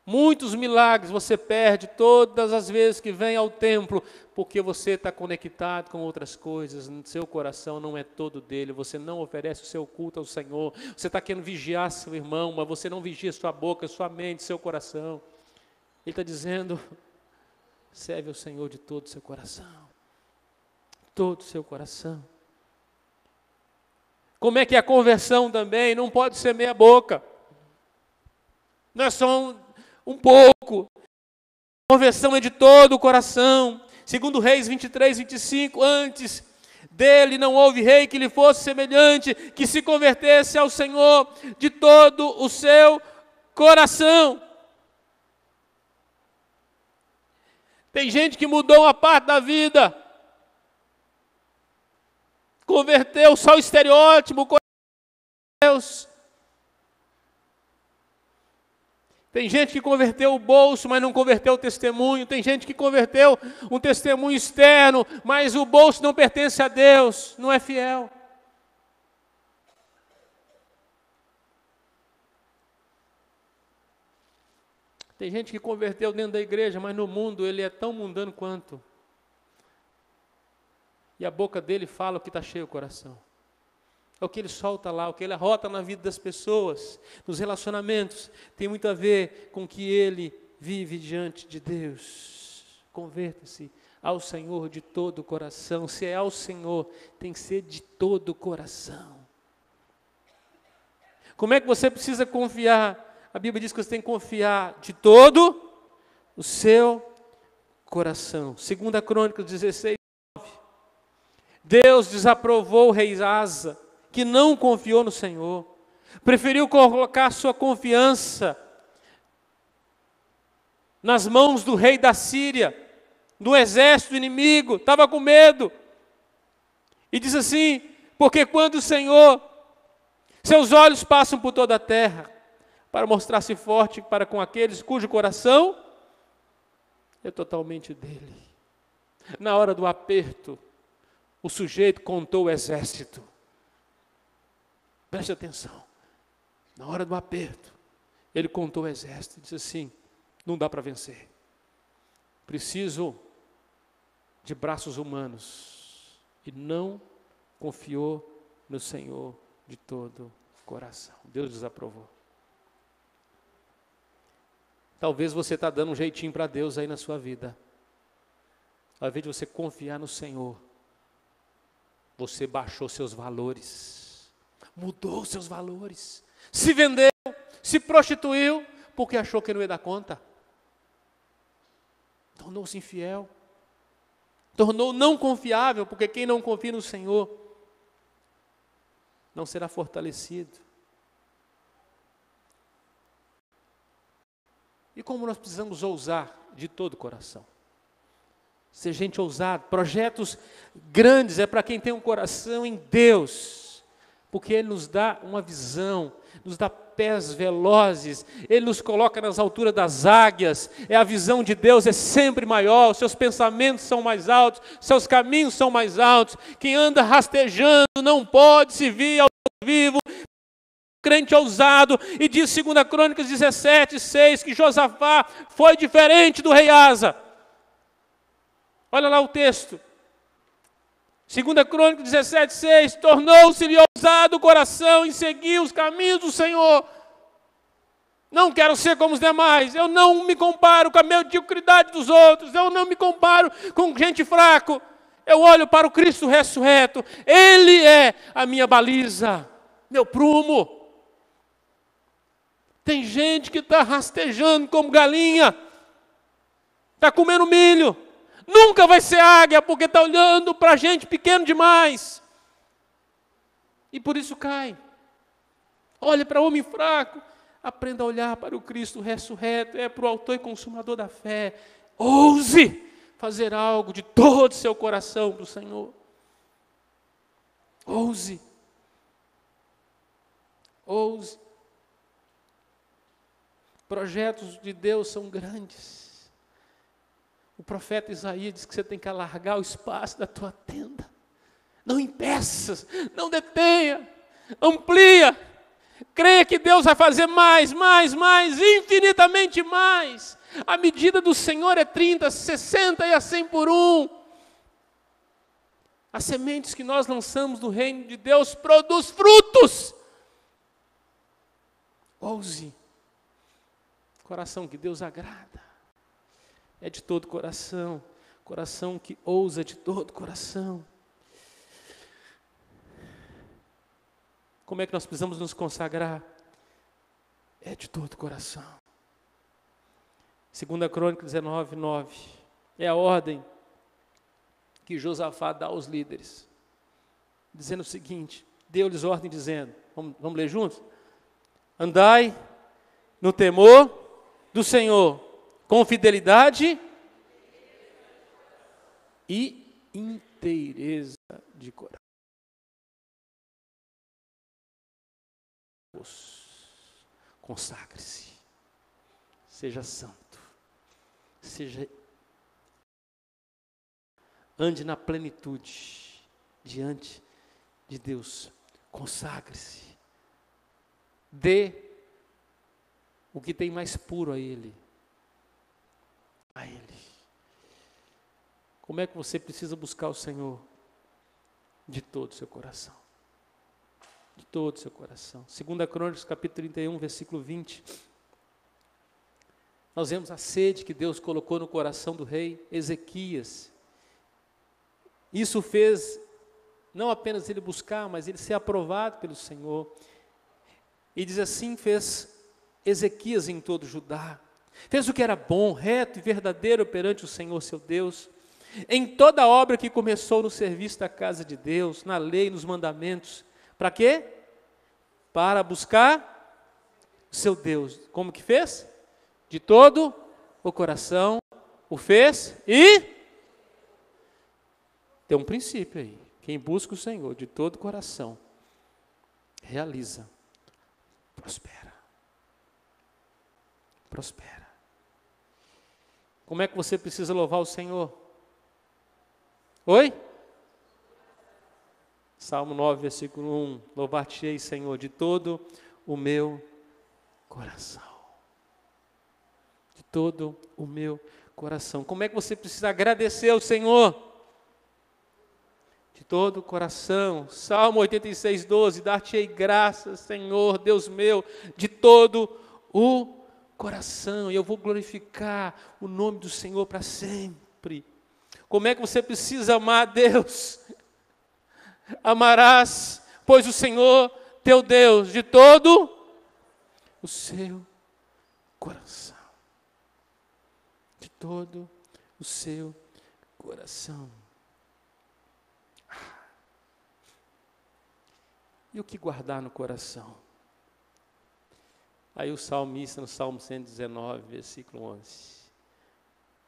Speaker 1: Muitos milagres você perde todas as vezes que vem ao templo, porque você está conectado com outras coisas, seu coração não é todo dele, você não oferece o seu culto ao Senhor, você está querendo vigiar seu irmão, mas você não vigia sua boca, sua mente, seu coração. Ele está dizendo, serve ao Senhor de todo o seu coração, todo o seu coração. Como é que é a conversão também? Não pode ser meia boca, não é só um pouco. A conversão é de todo o coração. Segundo Reis 23:25, antes dele não houve rei que lhe fosse semelhante, que se convertesse ao Senhor de todo o seu coração. Tem gente que mudou uma parte da vida, converteu só o estereótipo, Deus. Tem gente que converteu o bolso, mas não converteu o testemunho. Tem gente que converteu um testemunho externo, mas o bolso não pertence a Deus, não é fiel. Tem gente que converteu dentro da igreja, mas no mundo ele é tão mundano quanto. E a boca dele fala o que está cheio o coração. É o que ele solta lá, o que ele arrota na vida das pessoas, nos relacionamentos, tem muito a ver com o que ele vive diante de Deus. Converta-se ao Senhor de todo o coração. Se é ao Senhor, tem que ser de todo o coração. Como é que você precisa confiar? A Bíblia diz que você tem que confiar de todo o seu coração. 2 Crônicas 16:9. Deus desaprovou o rei Asa, que não confiou no Senhor, preferiu colocar sua confiança nas mãos do rei da Síria, do exército inimigo, estava com medo. E diz assim, porque quando o Senhor, seus olhos passam por toda a terra, para mostrar-se forte para com aqueles cujo coração é totalmente dele. Na hora do aperto, o sujeito contou o exército. Preste atenção, na hora do aperto, ele contou o exército e disse assim, não dá para vencer, preciso de braços humanos, e não confiou no Senhor de todo o coração. Deus desaprovou. Talvez você está dando um jeitinho para Deus aí na sua vida. Ao invés de você confiar no Senhor, você baixou seus valores, mudou seus valores, se vendeu, se prostituiu, porque achou que não ia dar conta. Tornou-se infiel, tornou não confiável, porque quem não confia no Senhor não será fortalecido. E como nós precisamos ousar de todo o coração. Ser gente ousada, projetos grandes é para quem tem um coração em Deus, porque Ele nos dá uma visão, nos dá pés velozes, Ele nos coloca nas alturas das águias, a visão de Deus é sempre maior, seus pensamentos são mais altos, seus caminhos são mais altos, quem anda rastejando não pode se vir ao vivo, crente ousado, e diz 2 Crônicas 17:6, que Josafá foi diferente do rei Asa. Olha lá o texto. 2 Crônicas 17:6, tornou-se-lhe ousado o coração em seguir os caminhos do Senhor. Não quero ser como os demais, eu não me comparo com a mediocridade dos outros, eu não me comparo com gente fraco. Eu olho para o Cristo ressurreto, Ele é a minha baliza, meu prumo. Tem gente que está rastejando como galinha, está comendo milho, nunca vai ser águia, porque está olhando para gente pequeno demais, e por isso cai. Olha para o homem fraco, aprenda a olhar para o Cristo ressurreto, para o autor e consumador da fé. Ouse fazer algo de todo o seu coração para o Senhor. Ouse. Ouse. Projetos de Deus são grandes. O profeta Isaías diz que você tem que alargar o espaço da tua tenda. Não impeças, não detenha, amplia. Creia que Deus vai fazer mais, infinitamente mais. A medida do Senhor é 30, 60 e a 100 por um. As sementes que nós lançamos no reino de Deus produz frutos. Ouse. Coração que Deus agrada. É de todo coração. Coração que ousa de todo coração. Como é que nós precisamos nos consagrar? É de todo coração. 2 Crônicas 19:9. É a ordem que Josafá dá aos líderes. Dizendo o seguinte, deu-lhes ordem dizendo, vamos ler juntos? Andai no temor do Senhor, com fidelidade e inteireza de coração. Consagre-se, seja santo, ande na plenitude diante de Deus, consagre-se, dê o que tem mais puro a Ele. Como é que você precisa buscar o Senhor? De todo o seu coração. De todo o seu coração. 2 Crônicas, capítulo 31, versículo 20. Nós vemos a sede que Deus colocou no coração do rei Ezequias. Isso fez, não apenas ele buscar, mas ele ser aprovado pelo Senhor. E diz assim, fez Ezequias em todo Judá. Fez o que era bom, reto e verdadeiro perante o Senhor seu Deus. Em toda a obra que começou no serviço da casa de Deus, na lei, nos mandamentos. Para quê? Para buscar o seu Deus. Como que fez? De todo o coração o fez e tem um princípio aí. Quem busca o Senhor de todo o coração realiza, prospera. Prospera. Como é que você precisa louvar o Senhor? Oi? Salmo 9, versículo 1. Louvar-te-ei, Senhor, de todo o meu coração. De todo o meu coração. Como é que você precisa agradecer ao Senhor? De de todo o coração. Salmo 86, 12, dar-te-ei graças, Senhor, Deus meu, de todo o coração. E eu vou glorificar o nome do Senhor para sempre. Como é que você precisa amar a Deus? Amarás, pois o Senhor, teu Deus, de todo o seu coração. De todo o seu coração. E o que guardar no coração? Aí o salmista, no Salmo 119, versículo 11,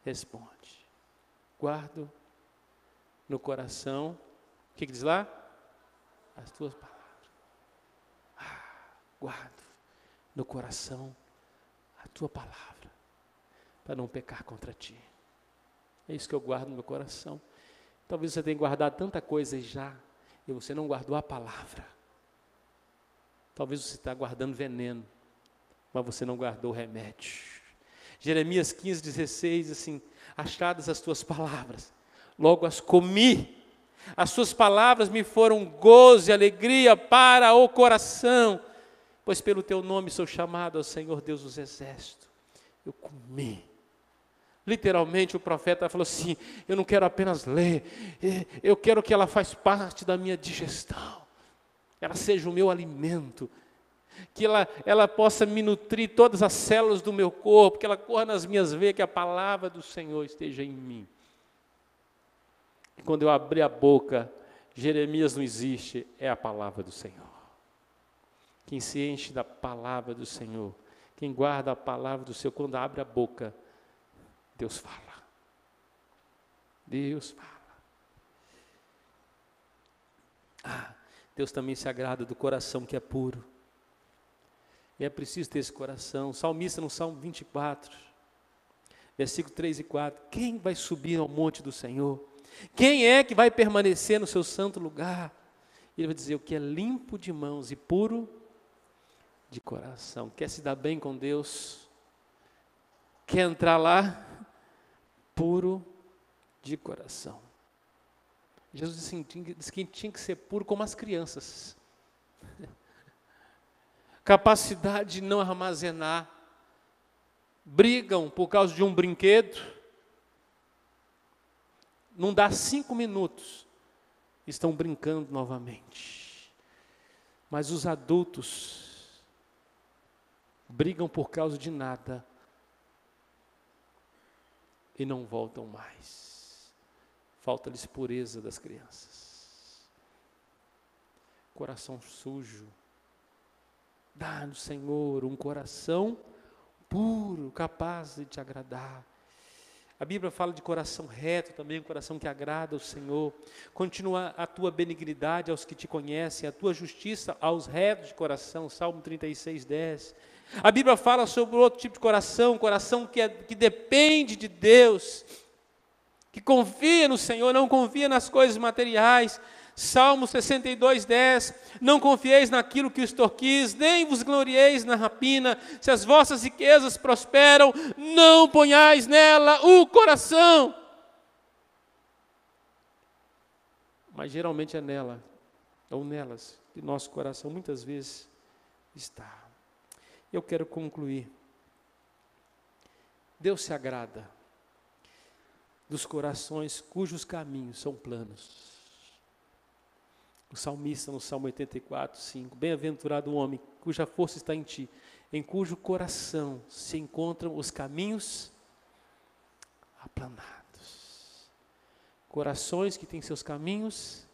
Speaker 1: responde: guardo no coração, o que diz lá? As tuas palavras. Guardo no coração a tua palavra, para não pecar contra ti. É isso que eu guardo no meu coração. Talvez você tenha guardado tanta coisa já, e você não guardou a palavra. Talvez você está guardando veneno, mas você não guardou o remédio. Jeremias 15, 16, assim: achadas as tuas palavras, logo as comi. As suas palavras me foram gozo e alegria para o coração, pois pelo teu nome sou chamado ao Senhor Deus dos exércitos. Eu comi. Literalmente o profeta falou assim: eu não quero apenas ler, eu quero que ela faça parte da minha digestão. Ela seja o meu alimento, que ela possa me nutrir todas as células do meu corpo, que ela corra nas minhas veias, que a palavra do Senhor esteja em mim. E quando eu abrir a boca, Jeremias não existe, é a palavra do Senhor. Quem se enche da palavra do Senhor, quem guarda a palavra do Senhor, quando abre a boca, Deus fala. Deus fala. Deus também se agrada do coração que é puro. E é preciso ter esse coração. O salmista no Salmo 24, versículo 3 e 4. Quem vai subir ao monte do Senhor? Quem é que vai permanecer no seu santo lugar? Ele vai dizer: o que é limpo de mãos e puro de coração. Quer se dar bem com Deus? Quer entrar lá? Puro de coração. Jesus disse que tinha que ser puro como as crianças. Capacidade de não armazenar. Brigam por causa de um brinquedo. Não dá 5 minutos, estão brincando novamente. Mas os adultos brigam por causa de nada e não voltam mais. Falta-lhes pureza das crianças. Coração sujo. Dá no Senhor um coração puro, capaz de te agradar. A Bíblia fala de coração reto também, um coração que agrada ao Senhor. Continua a tua benignidade aos que te conhecem, a tua justiça aos retos de coração. Salmo 36, 10. A Bíblia fala sobre outro tipo de coração, um coração que depende de Deus, que confia no Senhor, não confia nas coisas materiais. Salmo 62, 10. Não confieis naquilo que o extorquis, nem vos glorieis na rapina. Se as vossas riquezas prosperam, não ponhais nela o coração. Mas geralmente é nela, ou nelas, que nosso coração muitas vezes está. Eu quero concluir. Deus se agrada dos corações cujos caminhos são planos. O salmista no Salmo 84, 5. Bem-aventurado o homem cuja força está em ti, em cujo coração se encontram os caminhos aplanados. Corações que têm seus caminhos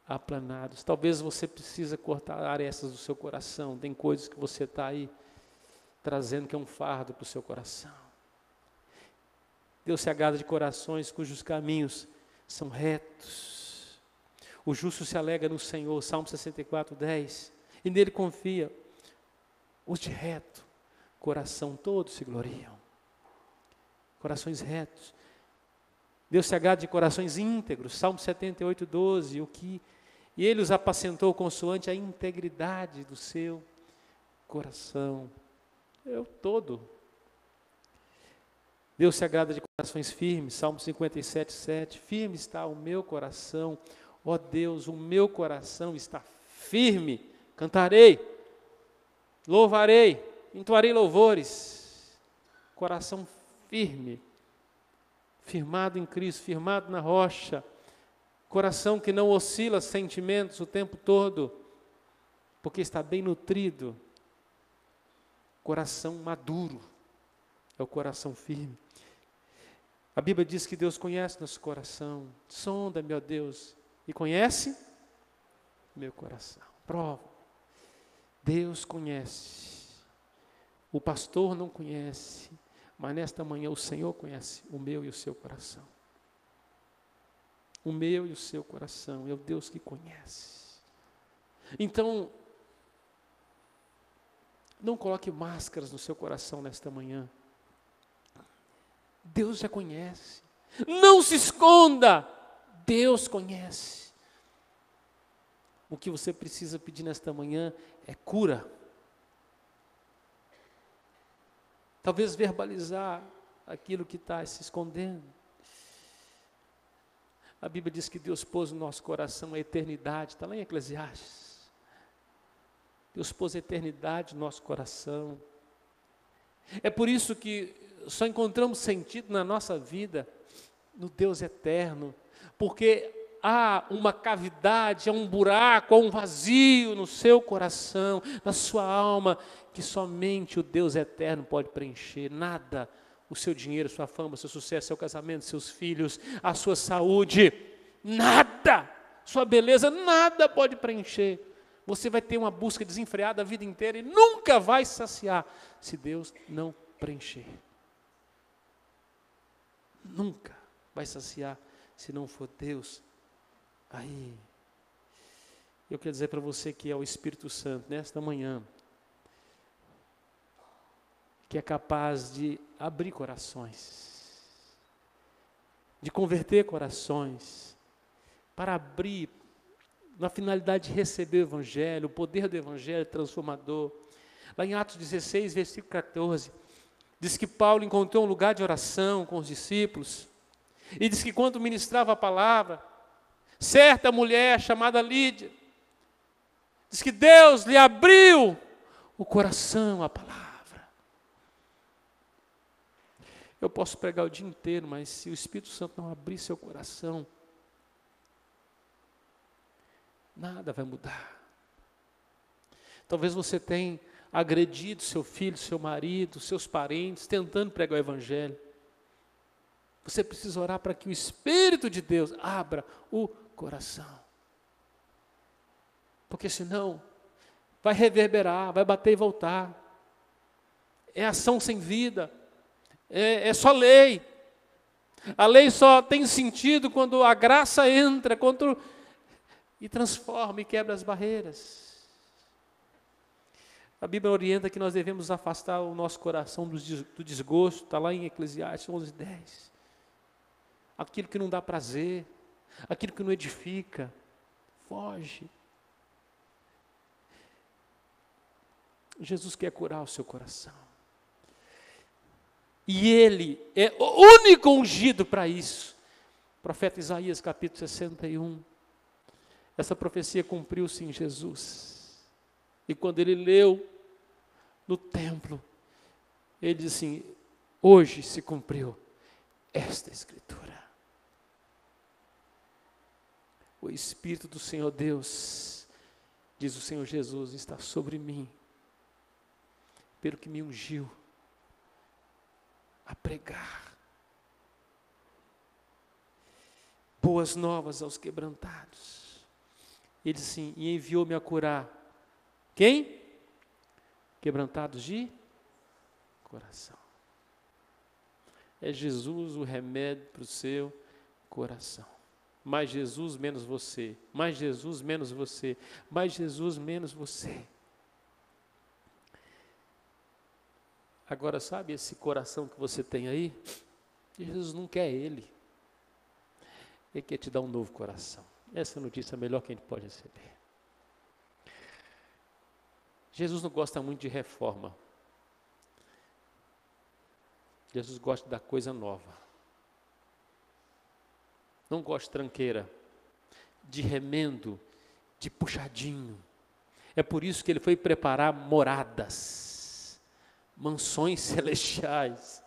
Speaker 1: aplanados. Talvez você precise cortar arestas do seu coração. Tem coisas que você está aí trazendo que é um fardo para o seu coração. Deus se agrada de corações cujos caminhos são retos. O justo se alegra no Senhor, Salmo 64, 10. E nele confia. Os de reto coração todos se gloriam. Corações retos. Deus se agrada de corações íntegros, Salmo 78, 12. E ele os apacentou consoante a integridade do seu coração. Eu todo. Deus se agrada de corações firmes, Salmo 57, 7. Firme está o meu coração, Ó Deus, o meu coração está firme, cantarei, louvarei, entoarei louvores. Coração firme, firmado em Cristo, firmado na rocha. Coração que não oscila sentimentos o tempo todo, porque está bem nutrido. Coração maduro é o coração firme. A Bíblia diz que Deus conhece nosso coração. Sonda, meu Deus, e conhece meu coração. Prova. Deus conhece. O pastor não conhece, mas nesta manhã o Senhor conhece o meu e o seu coração. O meu e o seu coração, é o Deus que conhece. Então, não coloque máscaras no seu coração nesta manhã. Deus já conhece. Não se esconda. Deus conhece. O que você precisa pedir nesta manhã é cura. Talvez verbalizar aquilo que está se escondendo. A Bíblia diz que Deus pôs no nosso coração a eternidade. Está lá em Eclesiastes. Deus pôs a eternidade no nosso coração. É por isso que só encontramos sentido na nossa vida no Deus eterno, porque há uma cavidade, há um buraco, há um vazio no seu coração, na sua alma, que somente o Deus eterno pode preencher. Nada, o seu dinheiro, sua fama, seu sucesso, seu casamento, seus filhos, a sua saúde, nada, sua beleza, nada pode preencher. Você vai ter uma busca desenfreada a vida inteira e nunca vai saciar se Deus não preencher. Nunca vai saciar se não for Deus. Aí, eu quero dizer para você que é o Espírito Santo, nesta manhã, que é capaz de abrir corações, de converter corações, para abrir, na finalidade de receber o Evangelho, o poder do Evangelho transformador. Lá em Atos 16, versículo 14, diz que Paulo encontrou um lugar de oração com os discípulos, e diz que quando ministrava a palavra, certa mulher chamada Lídia, diz que Deus lhe abriu o coração à palavra. Eu posso pregar o dia inteiro, mas se o Espírito Santo não abrir seu coração, nada vai mudar. Talvez você tenha agredido seu filho, seu marido, seus parentes, tentando pregar o Evangelho. Você precisa orar para que o Espírito de Deus abra o coração. Porque senão, vai reverberar, vai bater e voltar. É ação sem vida. É só lei. A lei só tem sentido quando a graça entra e transforma e quebra as barreiras. A Bíblia orienta que nós devemos afastar o nosso coração do desgosto, está lá em Eclesiastes 11:10. Aquilo que não dá prazer, aquilo que não edifica, foge. Jesus quer curar o seu coração. E Ele é o único ungido para isso. Profeta Isaías, capítulo 61. Essa profecia cumpriu-se em Jesus. E quando ele leu no templo, ele disse assim: hoje se cumpriu esta Escritura. O Espírito do Senhor Deus, diz o Senhor Jesus, está sobre mim, pelo que me ungiu a pregar boas novas aos quebrantados. Ele disse assim, e enviou-me a curar quem? Quebrantados de coração. É Jesus o remédio para o seu coração. Mais Jesus, menos você. Mais Jesus, menos você. Mais Jesus, menos você. Agora, sabe esse coração que você tem aí? Jesus não quer ele. Ele quer te dar um novo coração. Essa notícia é a melhor que a gente pode receber. Jesus não gosta muito de reforma. Jesus gosta da coisa nova. Não gosta de tranqueira. de remendo, de puxadinho. É por isso que ele foi preparar moradas, mansões celestiais.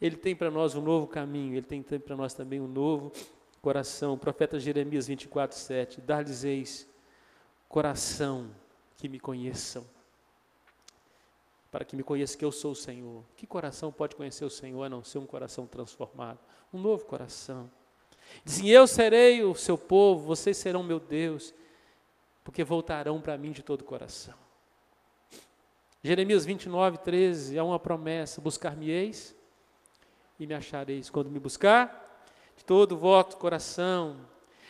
Speaker 1: Ele tem para nós um novo caminho, ele tem para nós também um novo coração. O profeta Jeremias 24:7, dar-lhes-eis coração que me conheçam, para que me conheçam que eu sou o Senhor. Que coração pode conhecer o Senhor a não ser um coração transformado? Um novo coração. Dizem, eu serei o seu povo, vocês serão meu Deus, porque voltarão para mim de todo o coração. Jeremias 29:13, há uma promessa, buscar-me-eis e me achareis, quando me buscar de todo o vosso coração.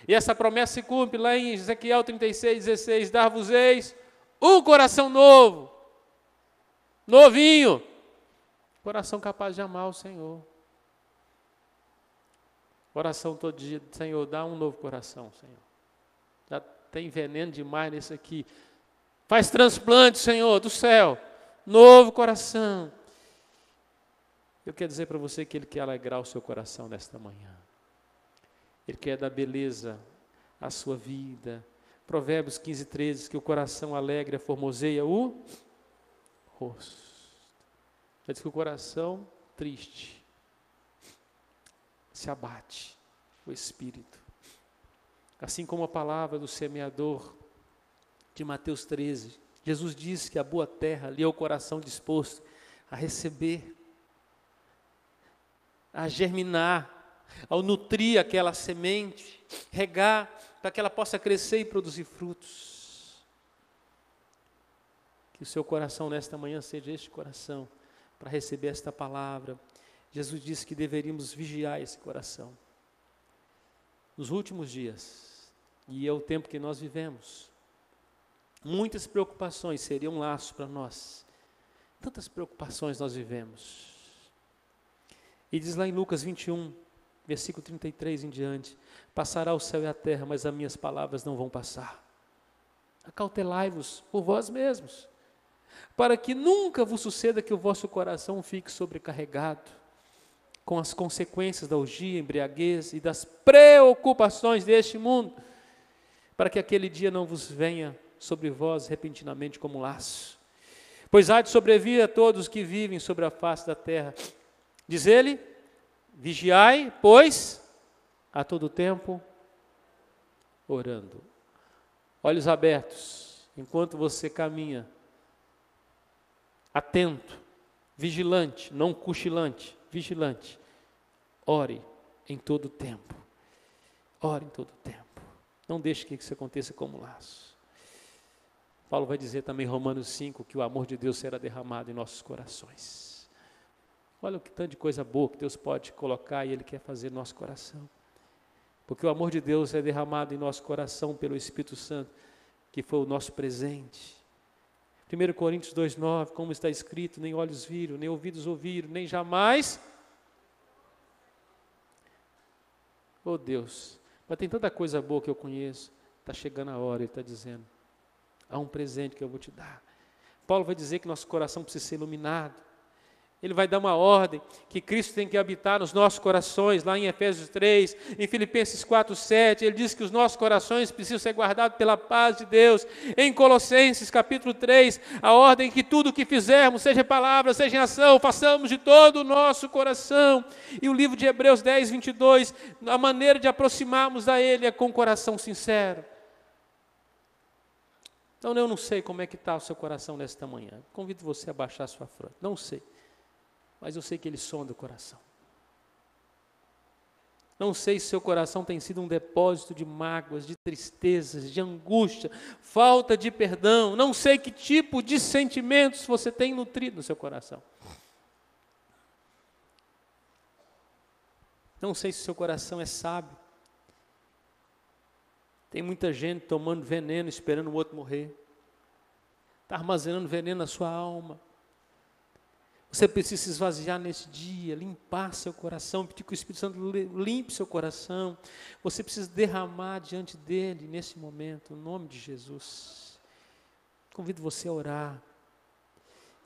Speaker 1: E essa promessa se cumpre lá em Ezequiel 36:16, dar-vos-eis um coração novo, novinho, coração capaz de amar o Senhor. Oração todo dia, Senhor, dá um novo coração, Senhor. Já tem veneno demais nesse aqui. Faz transplante, Senhor, do céu. Novo coração. Eu quero dizer para você que Ele quer alegrar o seu coração nesta manhã. Ele quer dar beleza à sua vida. Provérbios 15:13, que o coração alegre formoseia o rosto. Ele diz que o coração triste se abate o espírito. Assim como a palavra do semeador de Mateus 13, Jesus disse que a boa terra ali é o coração disposto a receber, a germinar, ao nutrir aquela semente, regar, para que ela possa crescer e produzir frutos. Que o seu coração nesta manhã seja este coração, para receber esta palavra. Jesus disse que deveríamos vigiar esse coração. Nos últimos dias, e é o tempo que nós vivemos, muitas preocupações seriam um laço para nós. Tantas preocupações nós vivemos. E diz lá em Lucas 21, versículo 33 em diante, passará o céu e a terra, mas as minhas palavras não vão passar. Acautelai-vos por vós mesmos, para que nunca vos suceda que o vosso coração fique sobrecarregado com as consequências da orgia, embriaguez e das preocupações deste mundo, para que aquele dia não vos venha sobre vós repentinamente como um laço. Pois há de sobrevir a todos que vivem sobre a face da terra. Diz ele, vigiai, pois, a todo tempo, orando. Olhos abertos, enquanto você caminha, atento, vigilante, não cochilante, vigilante. Ore em todo tempo. Ore em todo tempo. Não deixe que isso aconteça como laço. Paulo vai dizer também em Romanos 5 que o amor de Deus será derramado em nossos corações. Olha o que tanto de coisa boa que Deus pode colocar e Ele quer fazer no nosso coração. Porque o amor de Deus é derramado em nosso coração pelo Espírito Santo, que foi o nosso presente. 1 Coríntios 2,9, como está escrito, nem olhos viram, nem ouvidos ouviram, nem jamais. Oh Deus, mas tem tanta coisa boa que eu conheço. Está chegando a hora, Ele está dizendo. Há um presente que eu vou te dar. Paulo vai dizer que nosso coração precisa ser iluminado. Ele vai dar uma ordem, que Cristo tem que habitar nos nossos corações, lá em Efésios 3, em Filipenses 4:7, ele diz que os nossos corações precisam ser guardados pela paz de Deus. Em Colossenses capítulo 3, a ordem que tudo o que fizermos, seja em palavra, seja em ação, façamos de todo o nosso coração. E o livro de Hebreus 10:22, a maneira de aproximarmos a Ele é com o coração sincero. Então eu não sei como é que está o seu coração nesta manhã. Convido você a baixar a sua fronte. Não sei. Mas eu sei que Ele sonda o coração. Não sei se seu coração tem sido um depósito de mágoas, de tristezas, de angústia, falta de perdão. Não sei que tipo de sentimentos você tem nutrido no seu coração. Não sei se seu coração é sábio. Tem muita gente tomando veneno, esperando o outro morrer. Está armazenando veneno na sua alma. Você precisa se esvaziar nesse dia, limpar seu coração, pedir que o Espírito Santo limpe seu coração. Você precisa derramar diante dele nesse momento, no nome de Jesus. Convido você a orar.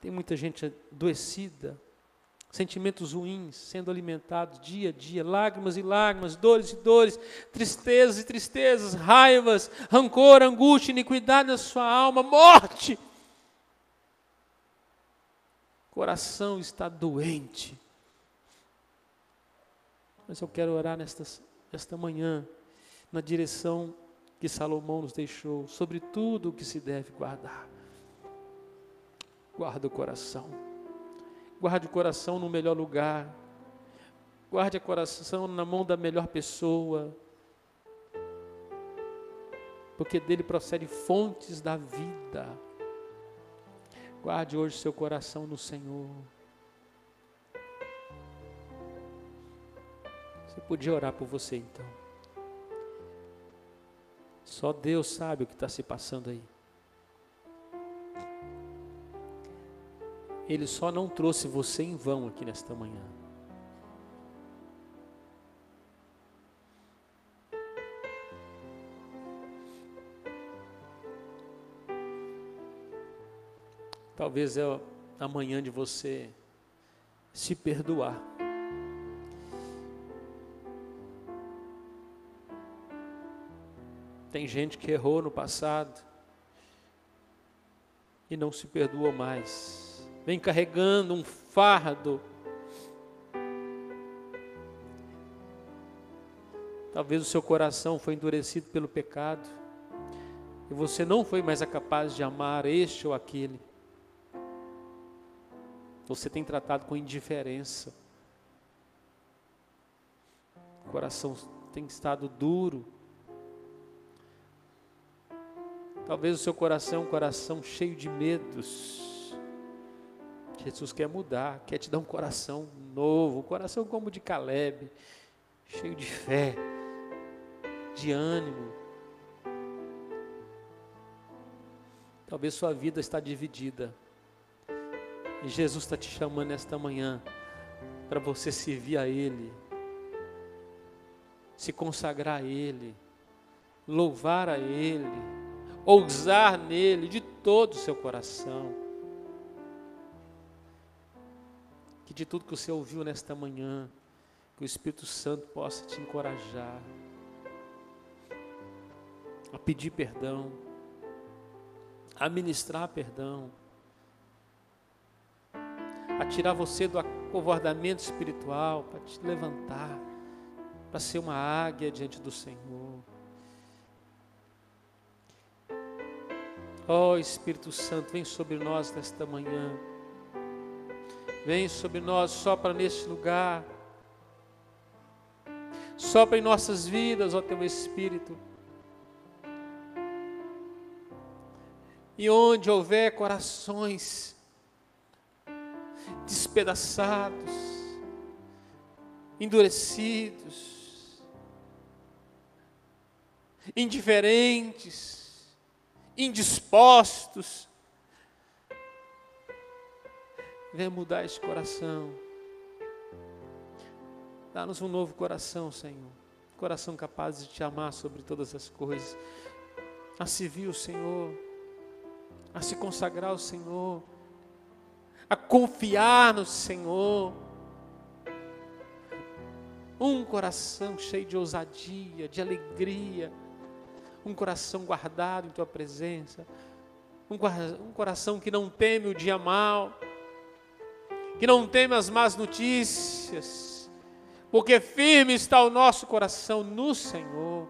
Speaker 1: Tem muita gente adoecida, Sentimentos ruins sendo alimentados dia a dia, lágrimas e lágrimas, dores e dores, tristezas e tristezas, raivas, rancor, angústia, iniquidade na sua alma, morte. O coração está doente. Mas eu quero orar nesta manhã, na direção que Salomão nos deixou, sobre tudo o que se deve guardar. Guarda o coração. Guarde o coração no melhor lugar. Guarde o coração na mão da melhor pessoa. Porque dele procede fontes da vida. Guarde hoje seu coração no Senhor. Você podia orar por você então. Só Deus sabe o que está se passando aí. Ele só não trouxe você em vão aqui nesta manhã. Talvez é a manhã de você se perdoar. Tem gente que errou no passado e não se perdoou mais. Vem carregando um fardo. Talvez o seu coração foi endurecido pelo pecado e você não foi mais capaz de amar este ou aquele. Você tem tratado com indiferença. O coração tem estado duro. Talvez o seu coração é um coração cheio de medos. Jesus quer mudar, quer te dar um coração novo, um coração como o de Caleb, cheio de fé, de ânimo. Talvez sua vida está dividida. E Jesus está te chamando nesta manhã para você servir a Ele, se consagrar a Ele, louvar a Ele, ousar nele de todo o seu coração. Que de tudo que você ouviu nesta manhã, que o Espírito Santo possa te encorajar a pedir perdão, a ministrar perdão, a tirar você do acovardamento espiritual, para te levantar, para ser uma águia diante do Senhor. Ó Espírito Santo, vem sobre nós nesta manhã. Vem sobre nós, sopra neste lugar. Sopra em nossas vidas, ó Teu Espírito. E onde houver corações despedaçados, endurecidos, indiferentes, indispostos, venha mudar esse coração. Dá-nos um novo coração, Senhor. Coração capaz de te amar sobre todas as coisas. A servir o Senhor. A se consagrar ao Senhor. A confiar no Senhor. Um coração cheio de ousadia, de alegria. Um coração guardado em Tua presença. Um coração que não teme o dia mau. Que não teme as más notícias. Porque firme está o nosso coração no Senhor.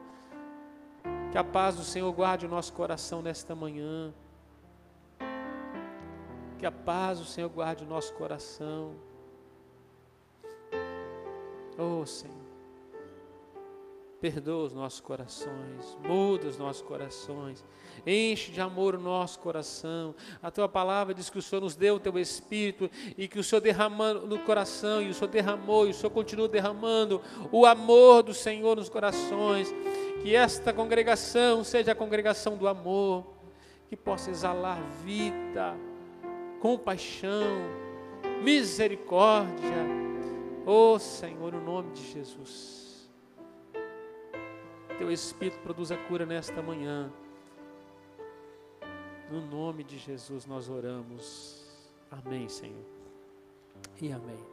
Speaker 1: Que a paz do Senhor guarde o nosso coração nesta manhã. Que a paz do Senhor guarde o nosso coração. Oh Senhor, perdoa os nossos corações, muda os nossos corações, enche de amor o nosso coração. A Tua palavra diz que o Senhor nos deu o Teu Espírito e que o Senhor derramando no coração, e o Senhor derramou, e o Senhor continua derramando o amor do Senhor nos corações. Que esta congregação seja a congregação do amor, que possa exalar vida, compaixão, misericórdia. Oh Senhor, no nome de Jesus. Teu Espírito produz a cura nesta manhã. No nome de Jesus nós oramos. Amém, Senhor. E amém.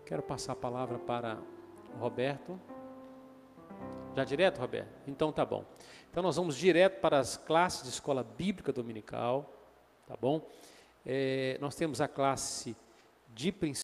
Speaker 1: Quero passar a palavra para o Roberto. Já direto, Roberto? Então tá bom. Então nós vamos direto para as classes de escola bíblica dominical, tá bom? Nós temos a classe de princípio.